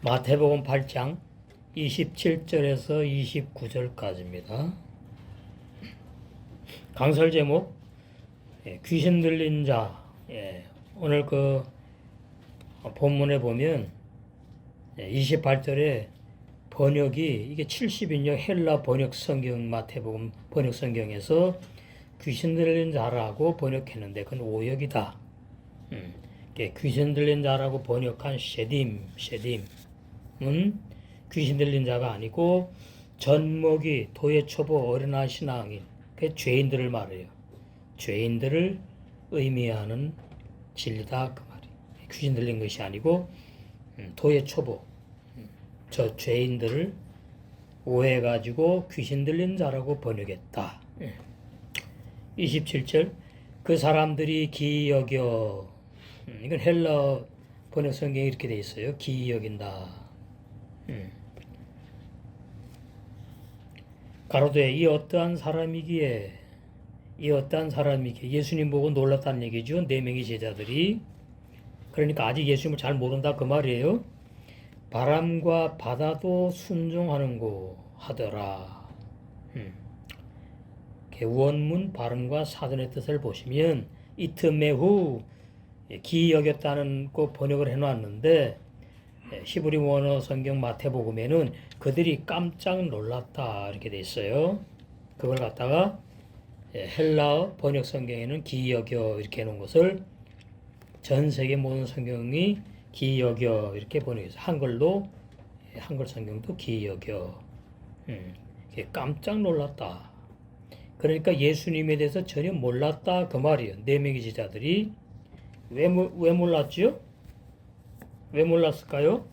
마태복음 8장 27절에서 29절까지입니다. 강설 제목 귀신 들린 자. 오늘 그 본문에 보면 28절에 번역이 이게 70인용 헬라 번역 성경 마태복음 번역 성경에서 귀신 들린 자라고 번역했는데 그건 오역이다. 귀신 들린 자라고 번역한 셰딤은 귀신 들린 자가 아니고 젖먹이, 도예초보, 어린아 신앙인, 그 죄인들을 말해요. 죄인들을 의미하는 진리다 그 말이에요. 귀신 들린 것이 아니고 도예초보, 저 죄인들을 오해가지고 귀신 들린 자라고 번역했다. 27절 그 사람들이 기이 여겨, 이건 헬라 번역 성경에 이렇게 돼 있어요. 기이 여긴다. 가로되 이 어떠한 사람이기에 예수님 보고 놀랐다는 얘기죠. 4명의 제자들이. 그러니까 아직 예수님을 잘 모른다 그 말이에요. 바람과 바다도 순종하는고 하더라. 원문 발음과 사전의 뜻을 보시면 이틈에 후 기이 여겼다는 거 번역을 해놨는데 히브리 원어 성경 마태복음에는 그들이 깜짝 놀랐다 이렇게 돼 있어요. 그걸 갖다가 헬라어 번역 성경에는 기이 여겨 이렇게 해놓은 것을 전 세계 모든 성경이 기이 여겨 이렇게 번역해서 한글로 한글 성경도 기이 여겨 깜짝 놀랐다. 그러니까 예수님에 대해서 전혀 몰랐다 그 말이에요. 4명의 제자들이 왜 몰랐죠? 왜 몰랐을까요?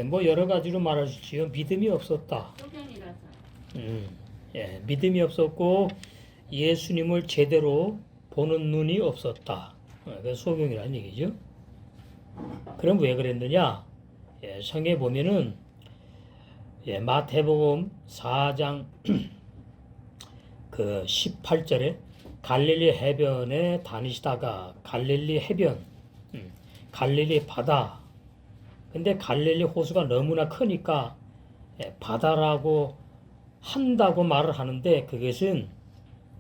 뭐 여러 가지로 말할 수 있지요. 믿음이 없었다. 소견이라서. 믿음이 없었고 예수님을 제대로 보는 눈이 없었다. 그래서 소경이라는 얘기죠. 그럼 왜 그랬느냐? 성경에 보면은 마태복음 4장 그 18절에 갈릴리 해변에 다니시다가 갈릴리 해변, 갈릴리 바다. 근데 갈릴리 호수가 너무나 크니까 바다라고 한다고 말을 하는데 그것은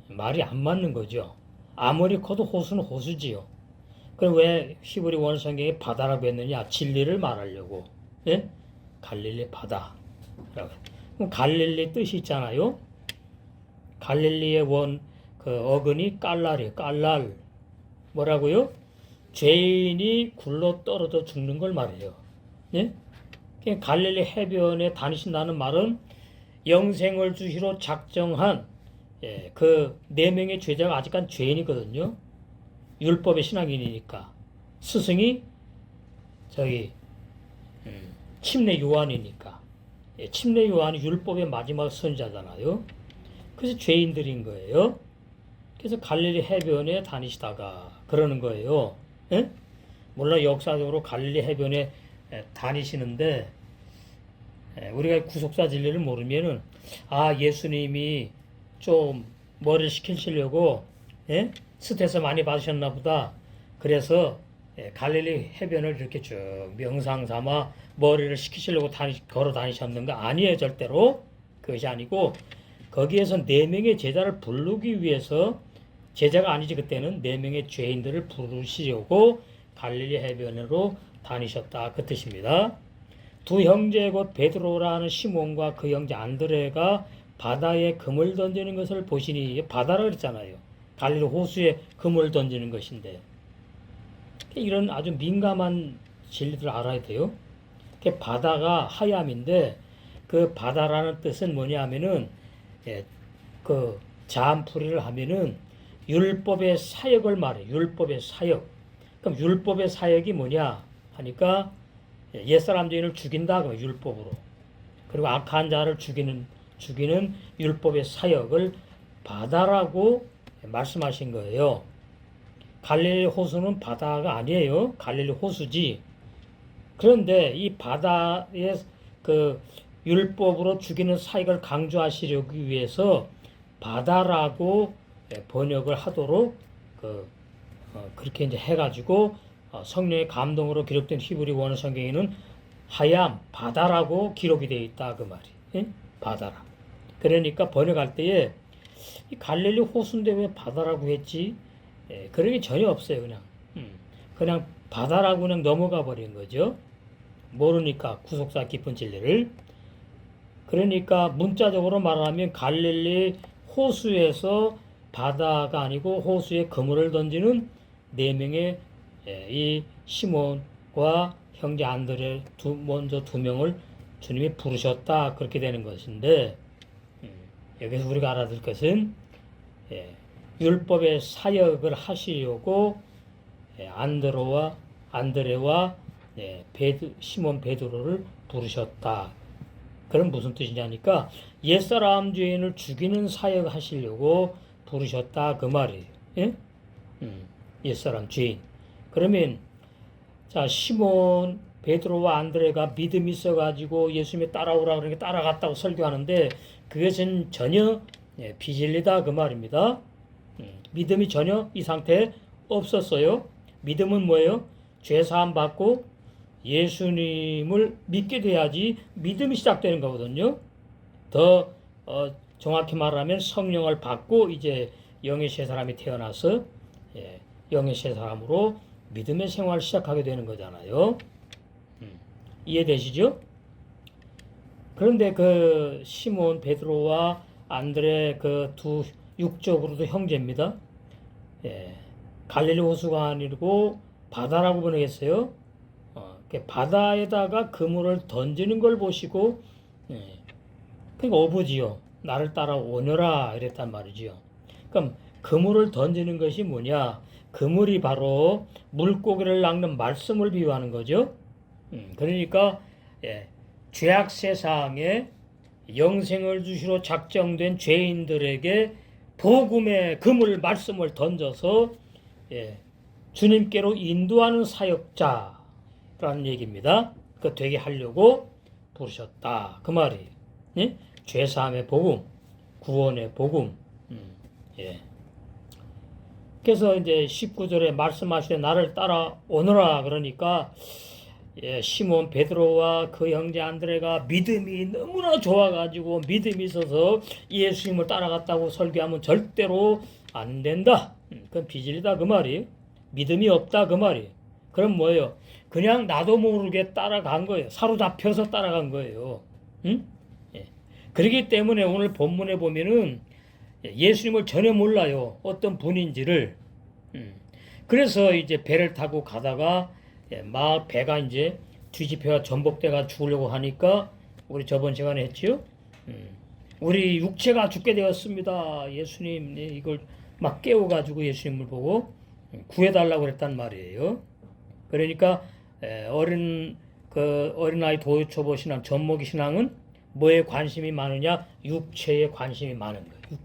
말이 안 맞는 거죠. 아무리 커도 호수는 호수지요. 그럼 왜 히브리 원어 성경에 바다라고 했느냐? 진리를 말하려고. 갈릴리 바다. 그럼 갈릴리 뜻이 있잖아요. 갈릴리의 그 어근이 깔랄이에요. 깔랄. 뭐라고요? 죄인이 굴러 떨어져 죽는 걸 말해요. 갈릴리 해변에 다니신다는 말은 영생을 주시러 작정한 그 4명의 제자가 아직까지 죄인이거든요. 율법의 신앙인이니까. 스승이 침례 요한이니까. 침례 요한이 율법의 마지막 선지자잖아요. 그래서 죄인들인 거예요. 그래서 갈릴리 해변에 다니시다가 그러는 거예요. 물론 역사적으로 갈릴리 해변에 다니시는데 우리가 구속사 진리를 모르면은 예수님이 좀 머리를 식히시려고 스트레스 많이 받으셨나 보다. 그래서 갈릴리 해변을 이렇게 쭉 명상 삼아 머리를 식히시려고 걸어 다니셨는가? 아니에요, 절대로. 그것이 아니고 거기에서 4명의 제자를 부르기 위해서, 제자가 아니지 그때는 4명의 죄인들을 부르시려고 갈릴리 해변으로 다니셨다 그 뜻입니다. 두 형제 곧 베드로라는 시몬과 그 형제 안드레가 바다에 금을 던지는 것을 보시니, 바다라 그랬잖아요. 갈릴리 호수에 금을 던지는 것인데 이런 아주 민감한 진리들을 알아야 돼요. 바다가 하얌인데 그 바다라는 뜻은 뭐냐 하면은 그 자한풀이를 하면은 율법의 사역을 말해. 율법의 사역. 그럼 율법의 사역이 뭐냐 하니까 옛사람 죄인을 죽인다 그 율법으로. 그리고 악한 자를 죽이는 율법의 사역을 바다라고 말씀하신 거예요. 갈릴리 호수는 바다가 아니에요. 갈릴리 호수지. 그런데 이 바다의 그 율법으로 죽이는 사역을 강조하시려기 위해서 바다라고 번역을 하도록 그렇게 이제 해가지고 성령의 감동으로 기록된 히브리 원어 성경에는 하얌, 바다라고 기록이 되어 있다 그 말이. 예? 바다라. 그러니까 번역할 때에 이 갈릴리 호수인데 왜 바다라고 했지? 예, 그런 게 전혀 없어요. 그냥 바다라고 그냥 넘어가 버린 거죠. 모르니까 구속사 깊은 진리를. 그러니까 문자적으로 말하면 갈릴리 호수에서 바다가 아니고 호수에 그물을 던지는 네 명의 이 시몬과 형제 안드레 먼저 두 명을 주님이 부르셨다 그렇게 되는 것인데, 여기서 우리가 알아둘 것은 율법의 사역을 하시려고 안드레와 시몬 베드로를 부르셨다. 그럼 무슨 뜻이냐니까 옛사람 죄인을 죽이는 사역 하시려고 부르셨다 그 말이에요. 예? 옛사람 죄인. 그러면 자 시몬 베드로와 안드레가 믿음이 있어가지고 예수님이 따라오라 그러니까 따라갔다고 설교하는데 그것은 전혀 비진리다 그 말입니다. 믿음이 전혀 이 상태에 없었어요. 믿음은 뭐예요? 죄사함 받고 예수님을 믿게 돼야지 믿음이 시작되는 거거든요. 더 정확히 말하면 성령을 받고 이제 영의 새 사람이 태어나서 영의 새 사람으로 믿음의 생활을 시작하게 되는 거잖아요. 이해되시죠? 그런데 그 시몬 베드로와 안드레 그 두 육적으로도 형제입니다. 갈릴리 호수가 아니고 바다라고 번역했어요. 바다에다가 그물을 던지는 걸 보시고 그러니까 어부지요. 나를 따라오너라 이랬단 말이지요. 그럼 그물을 던지는 것이 뭐냐? 그물이 바로 물고기를 낚는 말씀을 비유하는 거죠. 그러니까 죄악 세상에 영생을 주시러 작정된 죄인들에게 복음의 그물 말씀을 던져서 주님께로 인도하는 사역자라는 얘기입니다. 그 되게 하려고 부르셨다 그 말이에요. 예? 죄사함의 복음, 구원의 복음. 그래서 이제 19절에 말씀하시되 나를 따라오너라 그러니까 시몬 베드로와 그 형제 안드레가 믿음이 너무나 좋아가지고 믿음이 있어서 예수님을 따라갔다고 설교하면 절대로 안 된다. 그건 비질이다 그 말이에요. 믿음이 없다 그 말이에요. 그럼 뭐예요? 그냥 나도 모르게 따라간 거예요. 사로잡혀서 따라간 거예요. 응? 그렇기 때문에 오늘 본문에 보면은 예수님을 전혀 몰라요. 어떤 분인지를. 그래서 이제 배를 타고 가다가 막 배가 이제 뒤집혀가 전복대가 죽으려고 하니까 우리 저번 시간에 했지요. 우리 육체가 죽게 되었습니다. 예수님 이걸 막 깨워가지고 예수님을 보고 구해달라고 그랬단 말이에요. 그러니까 어린아이 도초보 신앙, 젖먹이 신앙은 뭐에 관심이 많으냐? 육체에 관심이 많은 거예요.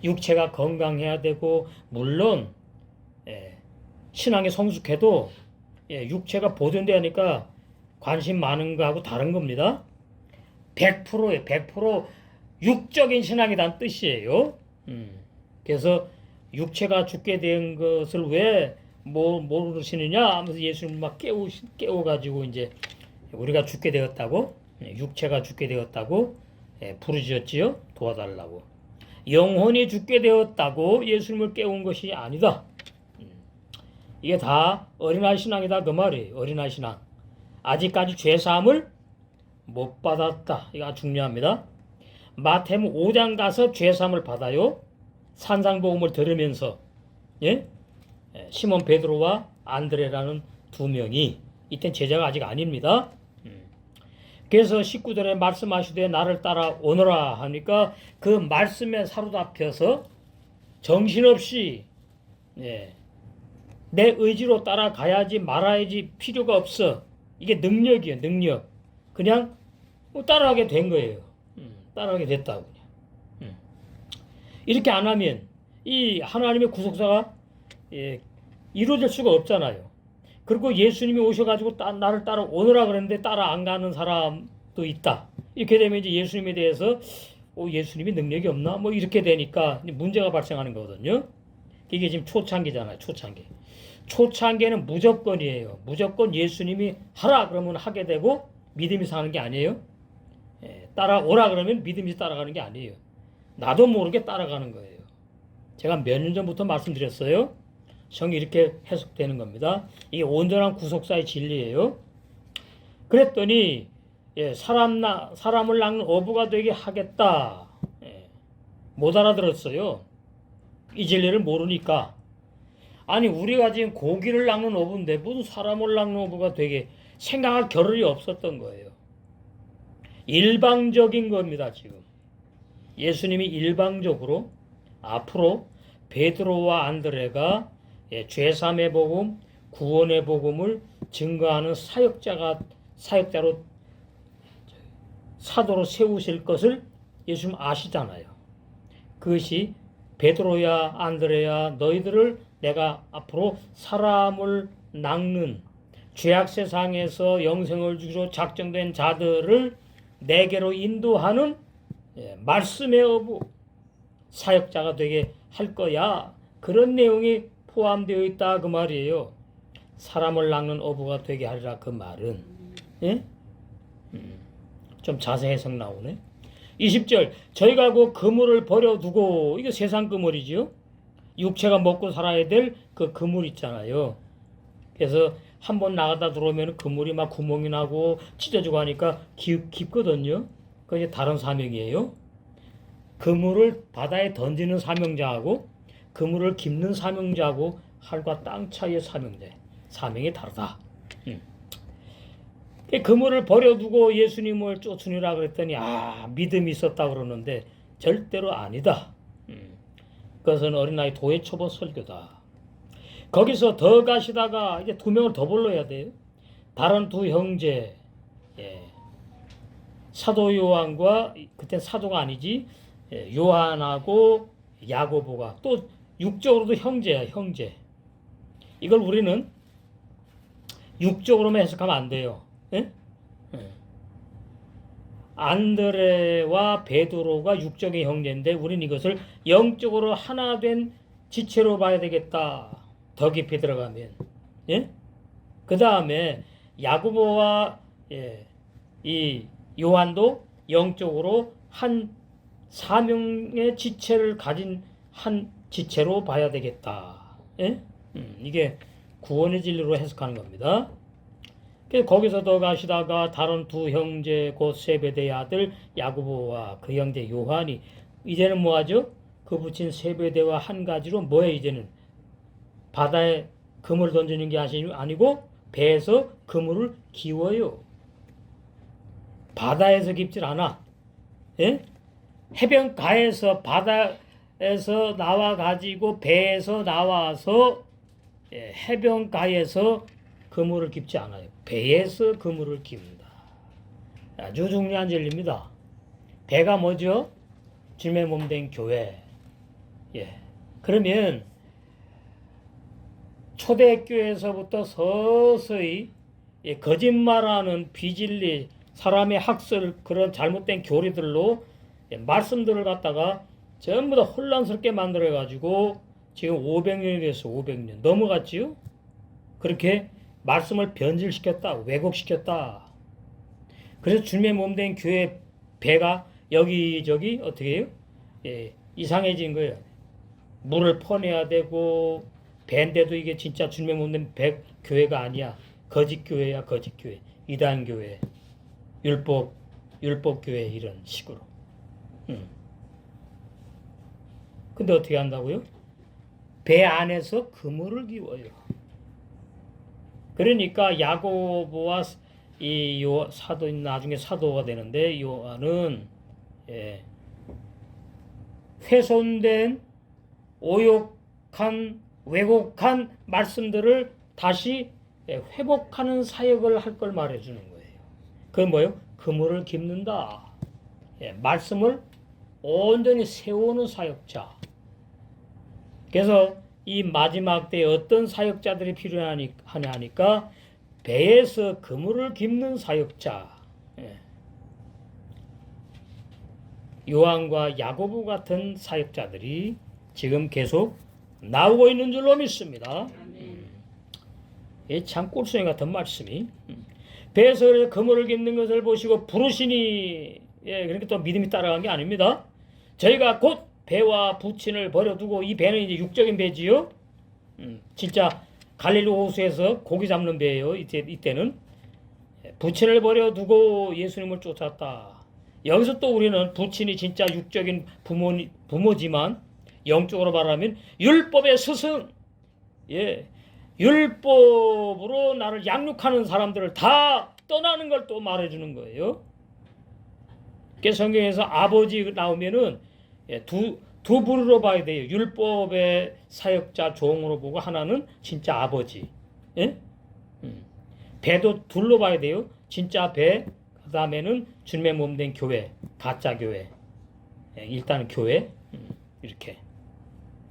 육체가 건강해야 되고 물론 신앙에 성숙해도 육체가 보존돼야 하니까 관심 많은 거하고 다른 겁니다. 100%예요. 100% 육적인 신앙이란 뜻이에요. 그래서 육체가 죽게 된 것을 왜 모르시느냐 하면서 예수님 막 깨워가지고 이제 우리가 죽게 되었다고, 육체가 죽게 되었다고 부르짖었지요. 도와달라고. 영혼이 죽게 되었다고 예수님을 깨운 것이 아니다. 이게 다 어린아이 신앙이다 그 말이에요. 어린아이 신앙. 아직까지 죄사함을 못 받았다. 이거 아주 중요합니다. 마태복음 5장 가서 죄사함을 받아요. 산상복음을 들으면서 시몬 베드로와 안드레라는 두 명이 이땐 제자가 아직 아닙니다. 그래서 19절에 말씀하시되 나를 따라오너라 하니까 그 말씀에 사로잡혀서 정신없이 내 의지로 따라가야지 말아야지 필요가 없어. 이게 능력이에요. 능력. 그냥 따라가게 된 거예요. 따라가게 됐다고. 이렇게 안 하면 이 하나님의 구속사가 이루어질 수가 없잖아요. 그리고 예수님이 오셔가지고 나를 따라오너라 그랬는데 따라 안 가는 사람도 있다. 이렇게 되면 이제 예수님에 대해서 예수님이 능력이 없나? 뭐 이렇게 되니까 문제가 발생하는 거거든요. 이게 지금 초창기잖아요. 초창기. 초창기에는 무조건이에요. 무조건 예수님이 하라 그러면 하게 되고 믿음이 사는 게 아니에요. 따라오라 그러면 믿음이 따라가는 게 아니에요. 나도 모르게 따라가는 거예요. 제가 몇 년 전부터 말씀드렸어요. 성이 이렇게 해석되는 겁니다. 이게 온전한 구속사의 진리예요. 그랬더니 사람을 낚는 어부가 되게 하겠다. 못 알아들었어요. 이 진리를 모르니까. 아니 우리가 지금 고기를 낚는 어부인데 무슨 사람을 낚는 어부가 되게 생각할 겨를이 없었던 거예요. 일방적인 겁니다. 지금 예수님이 일방적으로 앞으로 베드로와 안드레가 죄사함의 복음, 구원의 복음을 증거하는 사역자로 사도로 세우실 것을 예수님 아시잖아요. 그것이 베드로야 안드레야 너희들을 내가 앞으로 사람을 낚는 죄악 세상에서 영생을 주기로 작정된 자들을 내게로 인도하는 말씀의 어부 사역자가 되게 할 거야. 그런 내용이 포함되어 있다 그 말이에요. 사람을 낚는 어부가 되게 하리라 그 말은 좀 자세 해석 나오네. 20절 저희가 그 그물을 버려두고 이게 세상 그물이죠. 육체가 먹고 살아야 될 그 그물 있잖아요. 그래서 한번 나가다 들어오면 그물이 막 구멍이 나고 찢어지고 하니까 깊거든요. 그게 다른 사명이에요. 그물을 바다에 던지는 사명자하고 그물을 깁는 사명자하고 하늘과 땅 차이의 사명이 다르다. 그물을 버려두고 예수님을 쫓으니라 그랬더니 믿음이 있었다 그러는데 절대로 아니다. 그것은 어린아이 도의 초보 설교다. 거기서 더 가시다가 이제 두 명을 더 불러야 돼요. 다른 두 형제, 사도 요한과 그때 사도가 아니지 요한하고 야고보가 또 육적으로도 형제야 형제. 이걸 우리는 육적으로만 해석하면 안 돼요. 안드레와 베드로가 육적인 형제인데 우리는 이것을 영적으로 하나 된 지체로 봐야 되겠다. 더 깊이 들어가면. 그 다음에 야고보와 이 요한도 영적으로 한 사명의 지체를 가진 한 지체로 봐야 되겠다. 이게 구원의 진리로 해석하는 겁니다. 거기서 더 가시다가 다른 두 형제 곧 세베대의 아들 야고보와 그 형제 요한이 이제는 뭐하죠? 그 붙인 세베대와 한 가지로 뭐해 이제는 바다에 그물을 던지는 게 아니고 배에서 그물을 기워요. 바다에서 깊질 않아. 해변가에서 바다에서 나와 가지고 배에서 나와서 해변가에서 그물을 깁지 않아요. 배에서 그물을 깁니다. 아주 중요한 진리입니다. 배가 뭐죠? 주님의 몸 된 교회. 그러면 초대교회에서부터 서서히 거짓말하는 비진리, 사람의 학설, 그런 잘못된 교리들로 말씀들을 갖다가 전부 다 혼란스럽게 만들어가지고 지금 500년이 됐어. 500년 넘어갔지요? 그렇게 말씀을 변질시켰다. 왜곡시켰다. 그래서 주님의 몸 된 교회 배가 여기저기 어떻게 해요? 이상해진 거예요. 물을 퍼내야 되고 배인데도 이게 진짜 주님의 몸 된 교회가 아니야. 거짓 교회야. 거짓 교회. 이단 교회. 율법 교회 이런 식으로. 근데 어떻게 한다고요? 배 안에서 그물을 기워요. 그러니까 야고보와 이 사도 나중에 사도가 되는데 요한은 훼손된 오욕한 왜곡한 말씀들을 다시 회복하는 사역을 할 걸 말해주는 거예요. 그건 뭐예요? 그물을 깁는다. 말씀을 온전히 세우는 사역자. 그래서 이 마지막 때에 어떤 사역자들이 필요하냐니까 배에서 그물을 깁는 사역자. 요한과 야고보 같은 사역자들이 지금 계속 나오고 있는 줄로 믿습니다. 참 꿀송이 같은 말씀이. 배에서 그물을 깁는 것을 보시고 부르시니, 그러니까 또 믿음이 따라간 게 아닙니다. 저희가 곧 배와 부친을 버려두고, 이 배는 이제 육적인 배지요. 진짜 갈릴리 호수에서 고기 잡는 배예요. 이때는 부친을 버려두고 예수님을 쫓았다. 여기서 또 우리는 부친이 진짜 육적인 부모지만 영적으로 말하면 율법의 스승, 율법으로 나를 양육하는 사람들을 다 떠나는 걸 또 말해주는 거예요. 성경에서 아버지 나오면은 두 부류로 봐야 돼요. 율법의 사역자 종으로 보고, 하나는 진짜 아버지. 배도 둘로 봐야 돼요. 진짜 배, 그 다음에는 주님의 몸 된 교회, 가짜 교회. 일단은 교회. 이렇게.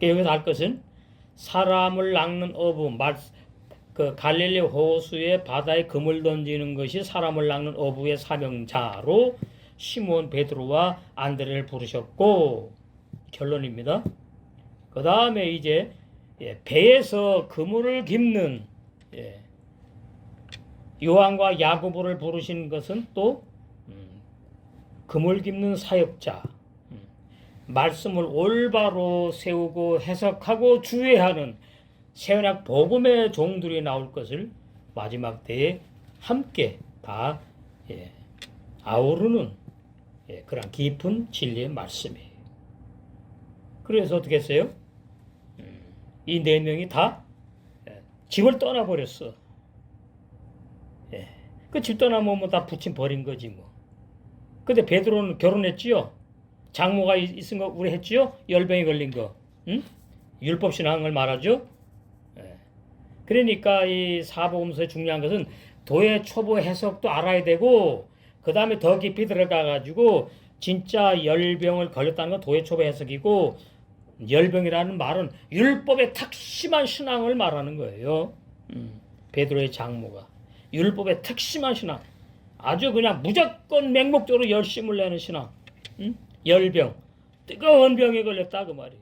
여기서 할 것은 사람을 낚는 어부, 그 갈릴리 호수의 바다에 금을 던지는 것이 사람을 낚는 어부의 사명자로 시몬 베드로와 안드레를 부르셨고, 결론입니다. 그 다음에 이제 배에서 그물을 깁는 요한과 야고보를 부르신 것은 또 그물 깁는 사역자, 말씀을 올바로 세우고 해석하고 주의하는 새언약 복음의 종들이 나올 것을 마지막 때에 함께 다 아우르는 그런 깊은 진리의 말씀이에요. 그래서 어떻게 했어요? 이 네 명이 다 집을 떠나버렸어. 그 집 떠나면 다 부친 버린 거지 뭐. 근데 베드로는 결혼했지요. 장모가 있은 거 우리 했지요. 열병이 걸린 거. 율법 신앙을 말하죠. 그러니까 이 사복음서의 중요한 것은 도의 초보 해석도 알아야 되고, 그 다음에 더 깊이 들어가 가지고 진짜 열병을 걸렸다는 건 도의 초보 해석이고, 열병이라는 말은 율법의 탁심한 신앙을 말하는 거예요. 베드로의 장모가 율법의 탁심한 신앙, 아주 그냥 무조건 맹목적으로 열심을 내는 신앙. 열병, 뜨거운 병에 걸렸다 그 말이.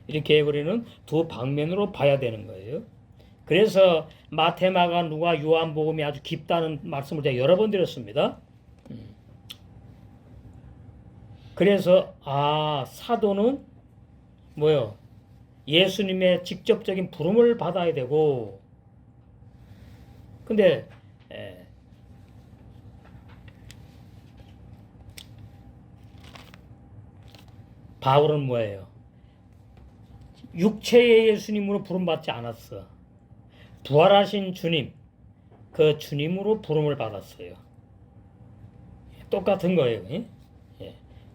이렇게 우리는 두 방면으로 봐야 되는 거예요. 그래서 마태, 마가, 누가, 요한복음이 아주 깊다는 말씀을 제가 여러 번 드렸습니다. 그래서 사도는 뭐요? 예수님의 직접적인 부름을 받아야 되고, 근데 바울은 뭐예요? 육체의 예수님으로 부름받지 않았어. 부활하신 주님, 그 주님으로 부름을 받았어요. 똑같은 거예요.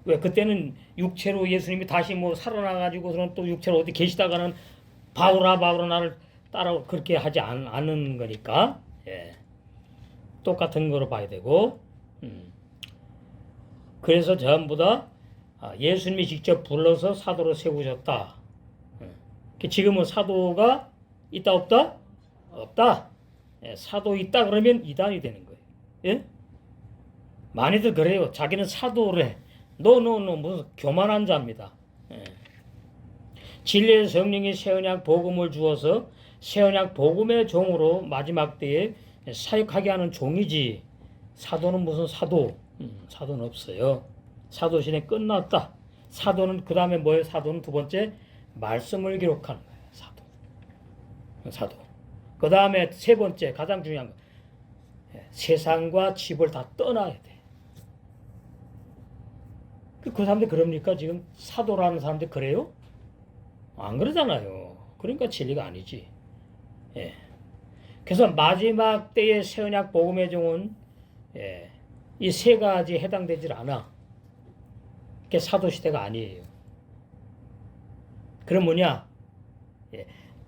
왜 그때는 육체로 예수님이 다시 뭐 살아나가지고서는 또 육체로 어디 계시다가는 바울아 나를 따라 그렇게 하지 않는 거니까 똑같은 거로 봐야 되고, 그래서 전부 다 예수님이 직접 불러서 사도로 세우셨다. 지금은 사도가 있다 없다? 없다. 사도 있다 그러면 이단이 되는 거예요. 많이들 그래요. 자기는 사도래. 무슨 교만한 자입니다. 진리의 성령이 새언약 복음을 주어서 새언약 복음의 종으로 마지막 때에 사역하게 하는 종이지, 사도는 무슨 사도? 사도는 없어요. 사도 신에 끝났다. 사도는 그 다음에 뭐예요? 사도는 두 번째 말씀을 기록하는 거예요. 사도. 그 다음에 세 번째 가장 중요한 거, 세상과 집을 다 떠나야 돼. 그 사람들 그럽니까? 지금 사도라는 사람들 그래요? 안 그러잖아요. 그러니까 진리가 아니지. 그래서 마지막 때의 새언약 복음의 종은 이 세 가지에 해당되질 않아. 그게 사도 시대가 아니에요. 그럼 뭐냐?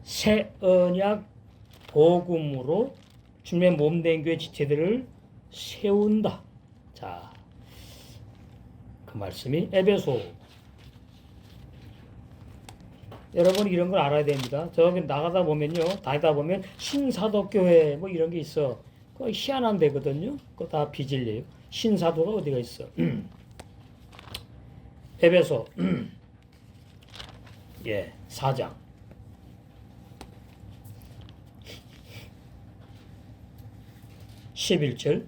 새언약 복음으로 주님의 몸된 교회 지체들을 세운다. 자, 그 말씀이 에베소. 여러분 이런 걸 알아야 됩니다. 저기 나가다 보면요, 다니다 보면 신사도교회 뭐 이런 게 있어. 그거 희한한 데거든요. 그거 다 비질려요. 신사도가 어디가 있어? 에베소 4장. 11절.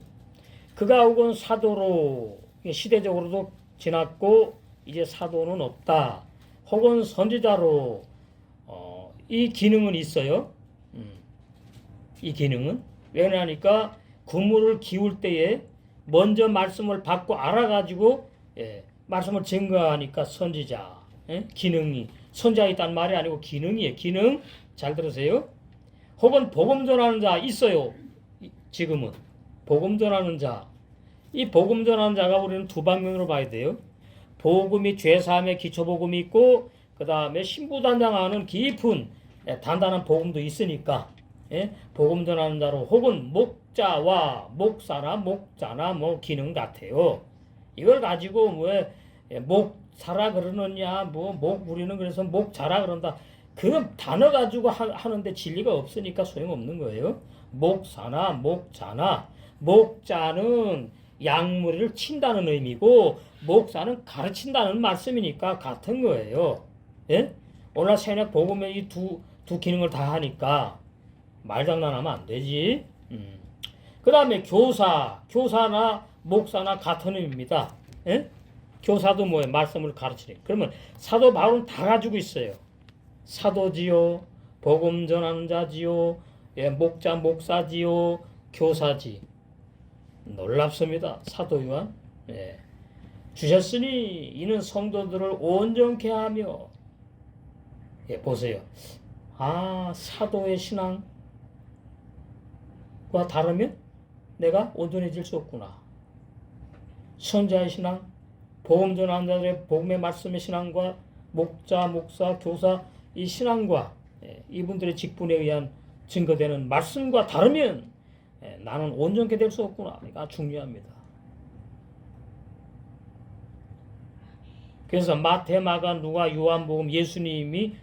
그가 혹은 사도로 시대적으로도 지났고 이제 사도는 없다. 혹은 선지자로 이 기능은 있어요. 이 기능은 왜냐하니까 구물을 기울 때에 먼저 말씀을 받고 알아가지고 말씀을 증거하니까 선지자 기능이 선지자 있다는 말이 아니고 기능이에요. 기능 잘 들으세요. 혹은 복음 전하는 자 있어요. 지금은 복음 전하는 자. 이 복음 전하는 자가 우리는 두 방면으로 봐야 돼요. 복음이 죄사함의 기초 복음이 있고 그 다음에 신부단장하는 깊은 단단한 복음도 있으니까 복음 전하는 자로 혹은 목자와 목사나 목자나 뭐 기능 같아요. 이걸 가지고 목사라 그러느냐 목 우리는 그래서 목자라 그런다. 그 단어 가지고 하는데 진리가 없으니까 소용없는 거예요. 목사나 목자나 목자는 양무리를 친다는 의미고 목사는 가르친다는 말씀이니까 같은 거예요. 예? 오늘 새벽 복음에 이 두 기능을 다 하니까 말장난하면 안 되지. 그 다음에 교사나 목사나 같은 의미입니다. 예? 교사도 뭐예요? 말씀을 가르치니. 그러면 사도 바울은 다 가지고 있어요. 사도지요, 복음 전하는 자지요, 목자 목사지요, 교사지. 놀랍습니다. 사도 요한. 주셨으니 이는 성도들을 온전케 하며 보세요. 사도의 신앙과 다르면 내가 온전해질 수 없구나. 선자의 신앙, 복음 전하는 자들의 복음의 말씀의 신앙과 목자, 목사, 교사 이 신앙과 이분들의 직분에 의한 증거되는 말씀과 다르면 나는 온전케 될 수 없구나. 이거 중요합니다. 그래서 마태, 마가, 누가, 요한복음 예수님이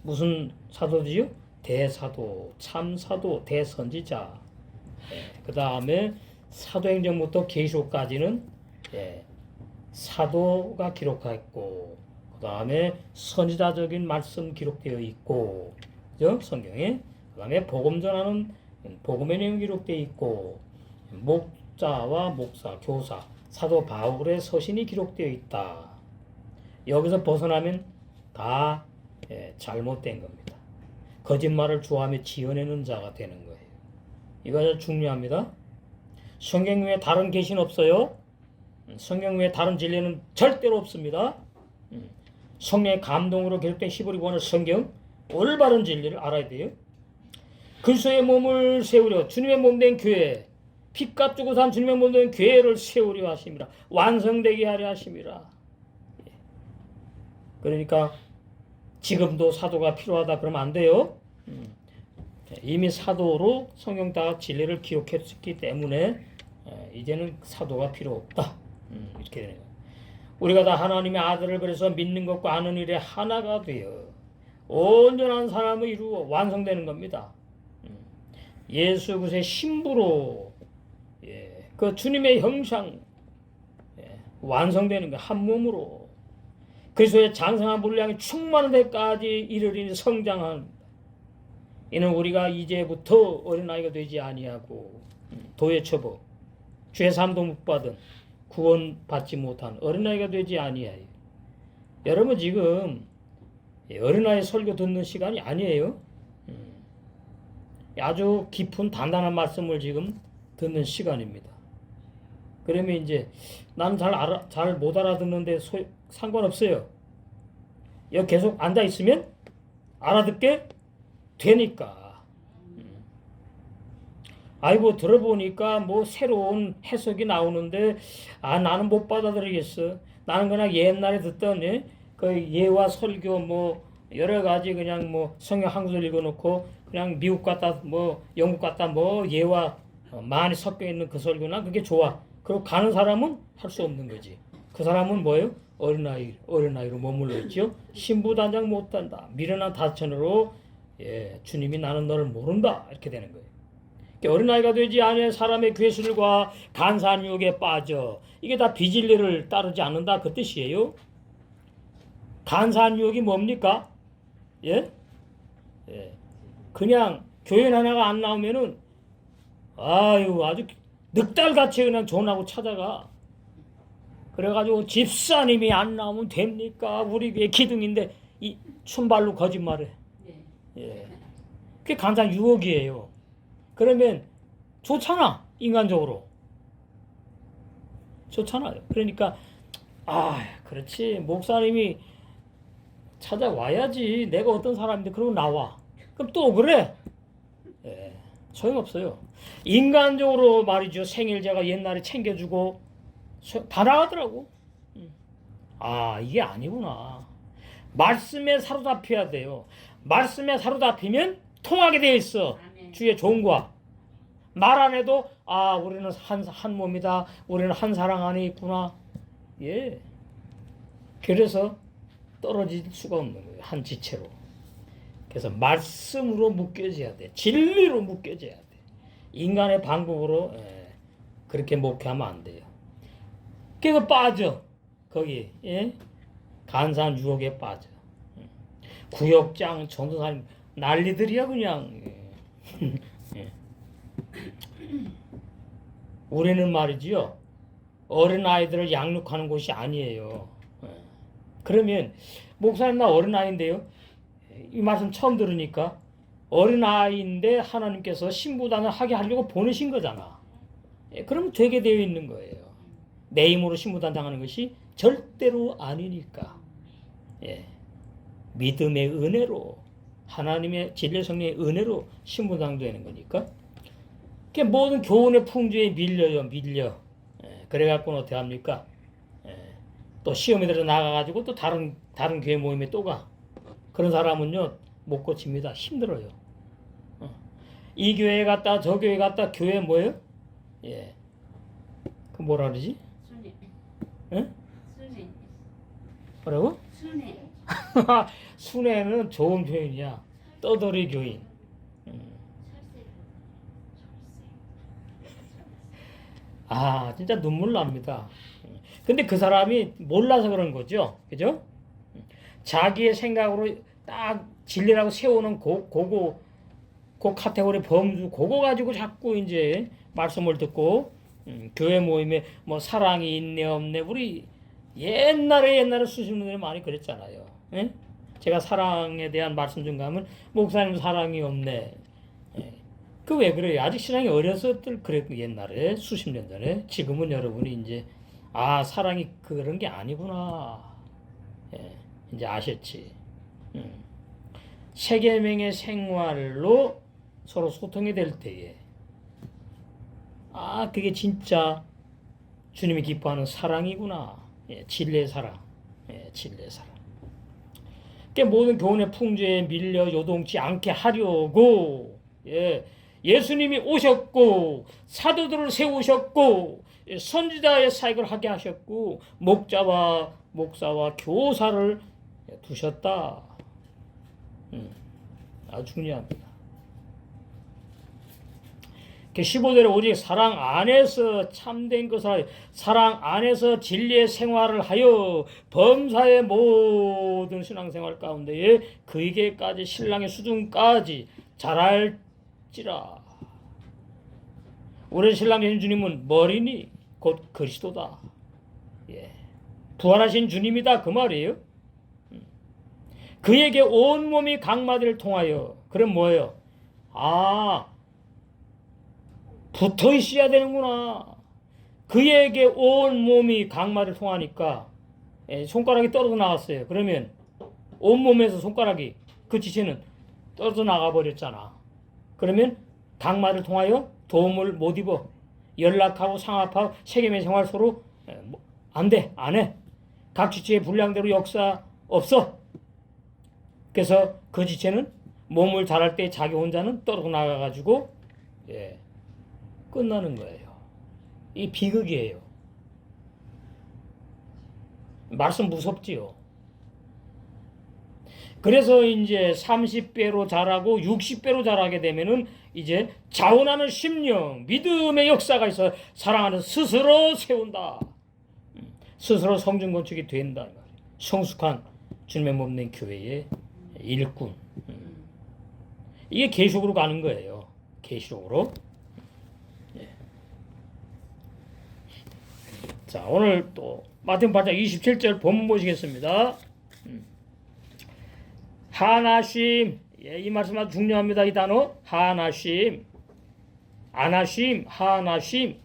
무슨 사도지요? 대사도, 참사도, 대선지자. 그 다음에 사도행전부터 계시록까지는 사도가 기록했고 그 다음에 선지자적인 말씀 기록되어 있고 그죠? 성경에 그 다음에 복음 전하는 복음의 내용 기록되어 있고 목자와 목사, 교사, 사도 바울의 서신이 기록되어 있다. 여기서 벗어나면 다 잘못된 겁니다. 거짓말을 좋아하며 지어내는 자가 되는 거예요. 이거 아주 중요합니다. 성경 외에 다른 계시는 없어요. 성경 외에 다른 진리는 절대로 없습니다. 성령의 감동으로 기록된 히브리 원어 성경 올바른 진리를 알아야 돼요. 그리스도의 몸을 세우려 주님의 몸된 교회 피값 주고 산 주님의 몸된 교회를 세우려 하심이라 완성되게 하려 하심이라. 그러니까 지금도 사도가 필요하다 그러면 안 돼요. 이미 사도로 성경 다 진리를 기록했기 때문에 이제는 사도가 필요 없다. 이렇게 되는 거예요. 우리가 다 하나님의 아들을 그래서 믿는 것과 아는 일에 하나가 되어 온전한 사람을 이루어 완성되는 겁니다. 예수 그리스도의 신부로 그 주님의 형상 완성되는 거 한 몸으로 그리스도의 장성한 분량이 충만한 데까지 이르리니 성장한 이는 우리가 이제부터 어린아이가 되지 아니하고 도에 처버 죄사함도 못 받은 구원 받지 못한 어린아이가 되지 아니하여. 여러분 지금 어린아이 설교 듣는 시간이 아니에요. 아주 깊은 단단한 말씀을 지금 듣는 시간입니다. 그러면 이제 나는 잘 못 알아듣는데 상관없어요. 여기 계속 앉아 있으면 알아듣게 되니까. 아이고 들어보니까 뭐 새로운 해석이 나오는데 나는 못 받아들이겠어. 나는 그냥 옛날에 듣던 그 예와 설교 뭐 여러 가지 그냥 뭐 성경 한구절 읽어놓고 그냥 미국 갔다 뭐 영국 갔다 뭐 예와 많이 섞여 있는 그 설교나 그게 좋아. 그리고 가는 사람은 할 수 없는 거지. 그 사람은 뭐예요? 어린아이로 머물러 있죠. 신부단장 못한다. 미련한 다천으로 주님이 나는 너를 모른다. 이렇게 되는 거예요. 어린아이가 되지 않은 사람의 괴술과 간사한 유혹에 빠져 이게 다 비진리를 따르지 않는다 그 뜻이에요. 간사한 유혹이 뭡니까? 그냥 교연 하나가 안 나오면은 아유 아주 늑달같이 그냥 전하고 찾아가. 그래가지고 집사님이 안 나오면 됩니까? 우리 교회 기둥인데 이 춘발로 거짓말해. 예. 그게 간단 유혹이에요. 그러면 좋잖아 인간적으로. 좋잖아요. 그러니까 그렇지 목사님이 찾아와야지. 내가 어떤 사람인데 그러고 나와. 그럼 또 그래. 예. 소용없어요. 인간적으로 말이죠. 생일제가 옛날에 챙겨주고 다 나가더라고. 이게 아니구나. 말씀에 사로잡혀야 돼요. 말씀에 사로잡히면 통하게 되어 있어. 주의 종과. 말 안 해도 우리는 한 몸이다. 우리는 한 사랑 안에 있구나. 예. 그래서 떨어질 수가 없는 거예요. 한 지체로. 그래서 말씀으로 묶여져야 돼. 진리로 묶여져야 돼. 인간의 방법으로 그렇게 목회하면 안 돼요. 그래서 빠져. 거기 간산 유혹에 빠져. 구역장 전도사님 난리들이야 그냥. 우리는 말이지요. 어린 아이들을 양육하는 곳이 아니에요. 그러면 목사님 나 어린 아이인데요. 이 말씀 처음 들으니까 어린 아이인데 하나님께서 신부단을 하게 하려고 보내신 거잖아. 그러면 되게 되어 있는 거예요. 내 힘으로 신부단 당하는 것이 절대로 아니니까. 믿음의 은혜로 하나님의 진리 성령의 은혜로 신부단 되는 거니까. 모든 교훈의 풍조에 밀려. 그래갖고는 어떻게 합니까? 또 시험에 들어 나가가지고 또 다른 교회 모임에 또 가. 그런 사람은요 못 고칩니다. 힘들어요. 이 교회 갔다 저 교회 갔다. 교회 뭐예요? 그 뭐라 그러지? 순회. 응? 순회. 뭐라고? 순회. 순회는 좋은 표현이야. 떠돌이 교인. 진짜 눈물 납니다. 근데 그 사람이 몰라서 그런 거죠. 그죠? 자기의 생각으로 딱 진리라고 세우는 그 카테고리 범주, 그거 가지고 자꾸 이제 말씀을 듣고, 교회 모임에 뭐 사랑이 있네, 없네, 우리 옛날에 수십 년 전에 많이 그랬잖아요. 제가 사랑에 대한 말씀 좀 가면, 목사님 사랑이 없네. 그 왜 그래요? 아직 신앙이 어렸을 그랬고 옛날에 수십 년 전에. 지금은 여러분이 이제 사랑이 그런 게 아니구나. 이제 아셨지. 세계명의 생활로 서로 소통이 될 때에 그게 진짜 주님이 기뻐하는 사랑이구나. 진리의 사랑. 진리의 사랑. 모든 교훈의 풍조에 밀려 요동치 않게 하려고 예수님이 오셨고 사도들을 세우셨고 선지자의 사역을 하게 하셨고 목자와 목사와 교사를 두셨다. 아주 중요합니다. 15절에 오직 사랑 안에서 참된 것을 하여 사랑 안에서 진리의 생활을 하여 범사의 모든 신앙생활 가운데에 그에게까지 신랑의 수준까지 자랄지라. 우리 신랑 되신 주님은 머리니 곧 그리스도다. 부활하신 주님이다 그 말이에요. 그에게 온 몸이 각마디를 통하여. 그럼 뭐예요? 붙어 있어야 되는구나. 그에게 온 몸이 각마디를 통하니까 손가락이 떨어져 나갔어요. 그러면 온 몸에서 손가락이 그 지체는 떨어져 나가 버렸잖아. 그러면 각마디를 통하여 도움을 못 입어. 연락하고 상합하고 세계의 생활 서로 안 돼. 안 해. 각 지체의 분량대로 역사 없어. 그래서 그 지체는 몸을 잘할 때 자기 혼자는 떨어져 나가가지고 끝나는 거예요. 이 비극이에요. 말씀 무섭지요. 그래서 이제 30배로 자라고 60배로 자라게 되면은 이제 자원하는 심령, 믿음의 역사가 있어 사랑하는 스스로 세운다. 스스로 성전 건축이 된다. 성숙한 주님의 몸 된 교회의 일꾼. 이게 계시록으로 가는 거예요. 계시록으로. 자, 오늘 또 마태복음 8장 27절 본문 보시겠습니다. 하나심, 예, 이 말씀 아주 중요합니다. 이 단어 하나심, 아나심, 하나심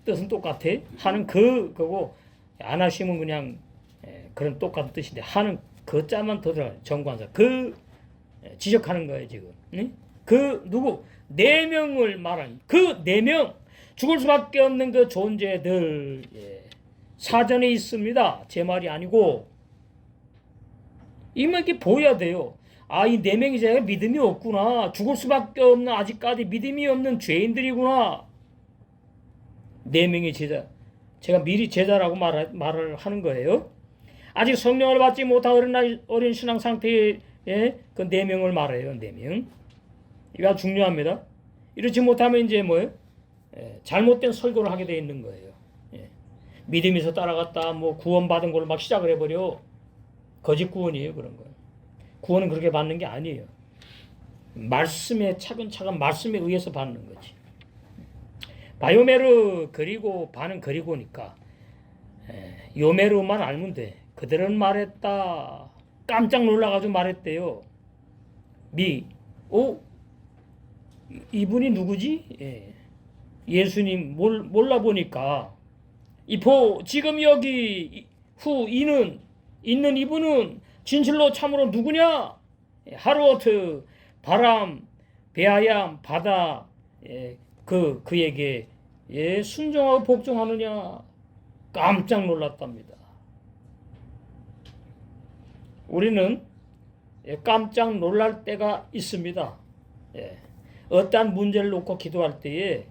뜻은 똑같아. 하는 그거고 아나심은 그냥 그런 똑같은 뜻인데 하는 그 자만 더 들어가요. 정관사 지적하는 거예요 지금. 네? 그 누구 4명을 말하는 그 4명 죽을 수밖에 없는 그 존재들 사전에 있습니다. 제 말이 아니고 이만 이렇게 보여야 돼요. 아, 이 4명이 제가 믿음이 없구나. 죽을 수밖에 없는 아직까지 믿음이 없는 죄인들이구나. 4명의 제자. 제가 미리 제자라고 말을 하는 거예요. 아직 성령을 받지 못한 어린 신앙 상태의 그 4명을 말해요. 4명. 이거 아주 중요합니다. 이렇지 못하면 이제 뭐예요? 잘못된 설교를 하게 돼 있는 거예요. 믿음에서 따라갔다 뭐 구원받은 걸로 막 시작을 해버려. 거짓 구원이에요. 그런 거. 구원은 그렇게 받는 게 아니에요. 말씀에 차근차근 말씀에 의해서 받는 거지. 바요메르 그리고 바는 그리고니까 요메르만 알면 돼. 그들은 말했다. 깜짝 놀라가지고 말했대요. 이분이 누구지? 예수님 몰라보니까 지금 여기 있는 이분은 진실로 참으로 누구냐? 하루어트 바람 베아얌 바다 그에게 순종하고 복종하느냐? 깜짝 놀랐답니다. 우리는 깜짝 놀랄 때가 있습니다. 어떠한 문제를 놓고 기도할 때에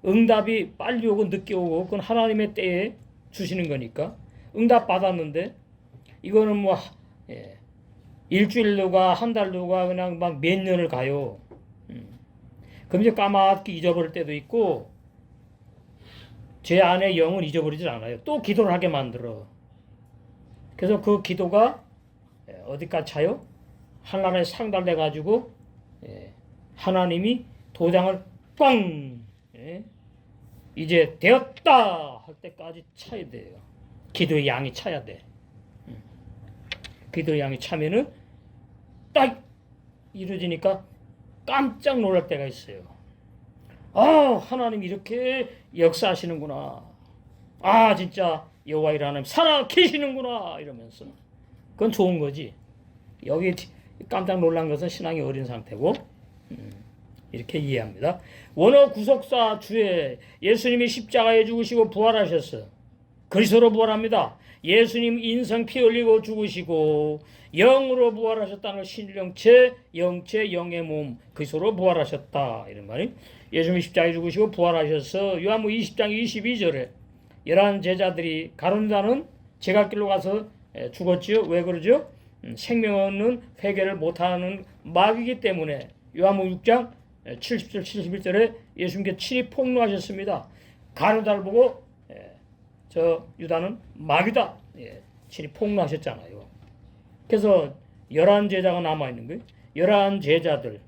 응답이 빨리 오고 늦게 오고 그건 하나님의 때에 주시는 거니까 응답 받았는데 이거는 뭐 일주일로 가 한 달로 가 그냥 막 몇 년을 가요. 그럼 이제 까맣게 잊어버릴 때도 있고 제 안에 영은 잊어버리질 않아요. 또 기도를 하게 만들어. 그래서 그 기도가 어디까지 차요? 하나님에 상달돼 가지고 하나님이 도장을 빵 이제 되었다 할 때까지 차야 돼요. 기도의 양이 차야 돼. 기도의 양이 차면은 딱 이루어지니까 깜짝 놀랄 때가 있어요. 하나님 이렇게 역사하시는구나. 진짜 여호와의 하나님 살아 계시는구나 이러면서 그건 좋은 거지. 여기 깜짝 놀란 것은 신앙이 어린 상태고 이렇게 이해합니다. 원어 구속사 주에 예수님이 십자가에 죽으시고 부활하셨어. 그리스도로 부활합니다. 예수님 인성 피 흘리고 죽으시고 영으로 부활하셨다는 신령체 영체 영의 몸 그리스도로 부활하셨다 이런 말이. 예수님이 십자가에 죽으시고 부활하셔서 요한복음 20장 22절에 11 제자들이 가룟유다는 제갓길로 가서 죽었지요. 왜 그러죠? 생명 없는 회개를 못하는 마귀이기 때문에. 요한복음 6장 70절 71절에 예수님께 친히 폭로하셨습니다. 가룟유다를 보고 저 유다는 마귀다 친히 폭로하셨잖아요. 그래서 11 제자가 남아있는 거예요. 11 제자들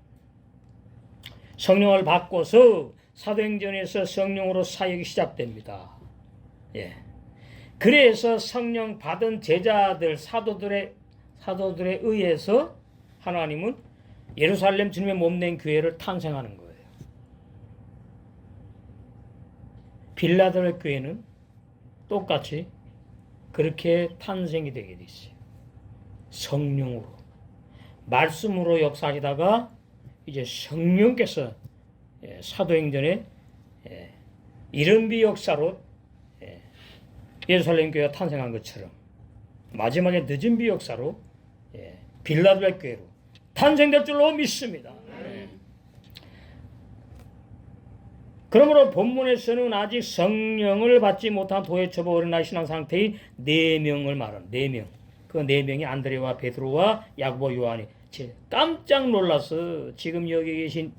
성령을 받고서 사도행전에서 성령으로 사역이 시작됩니다. 그래서 성령 받은 제자들 사도들에 의해서 하나님은 예루살렘 주님의 몸된 교회를 탄생하는 거예요. 빌라델 교회는 똑같이 그렇게 탄생이 되게 돼 있어요. 성령으로 말씀으로 역사하시다가 이제 성령께서 사도행전에 이른비 역사로 예루살렘 교회가 탄생한 것처럼 마지막에 늦은 비 역사로 빌라델 교회로 탄생될 줄로 믿습니다. 그러므로 본문에서는 아직 성령을 받지 못한 도에 처버 어린아이 신앙 상태인 4명을 말하는 4명. 그 4명이 안드레와 베드로와 야고보 요한이 깜짝 놀라서 지금 여기 계신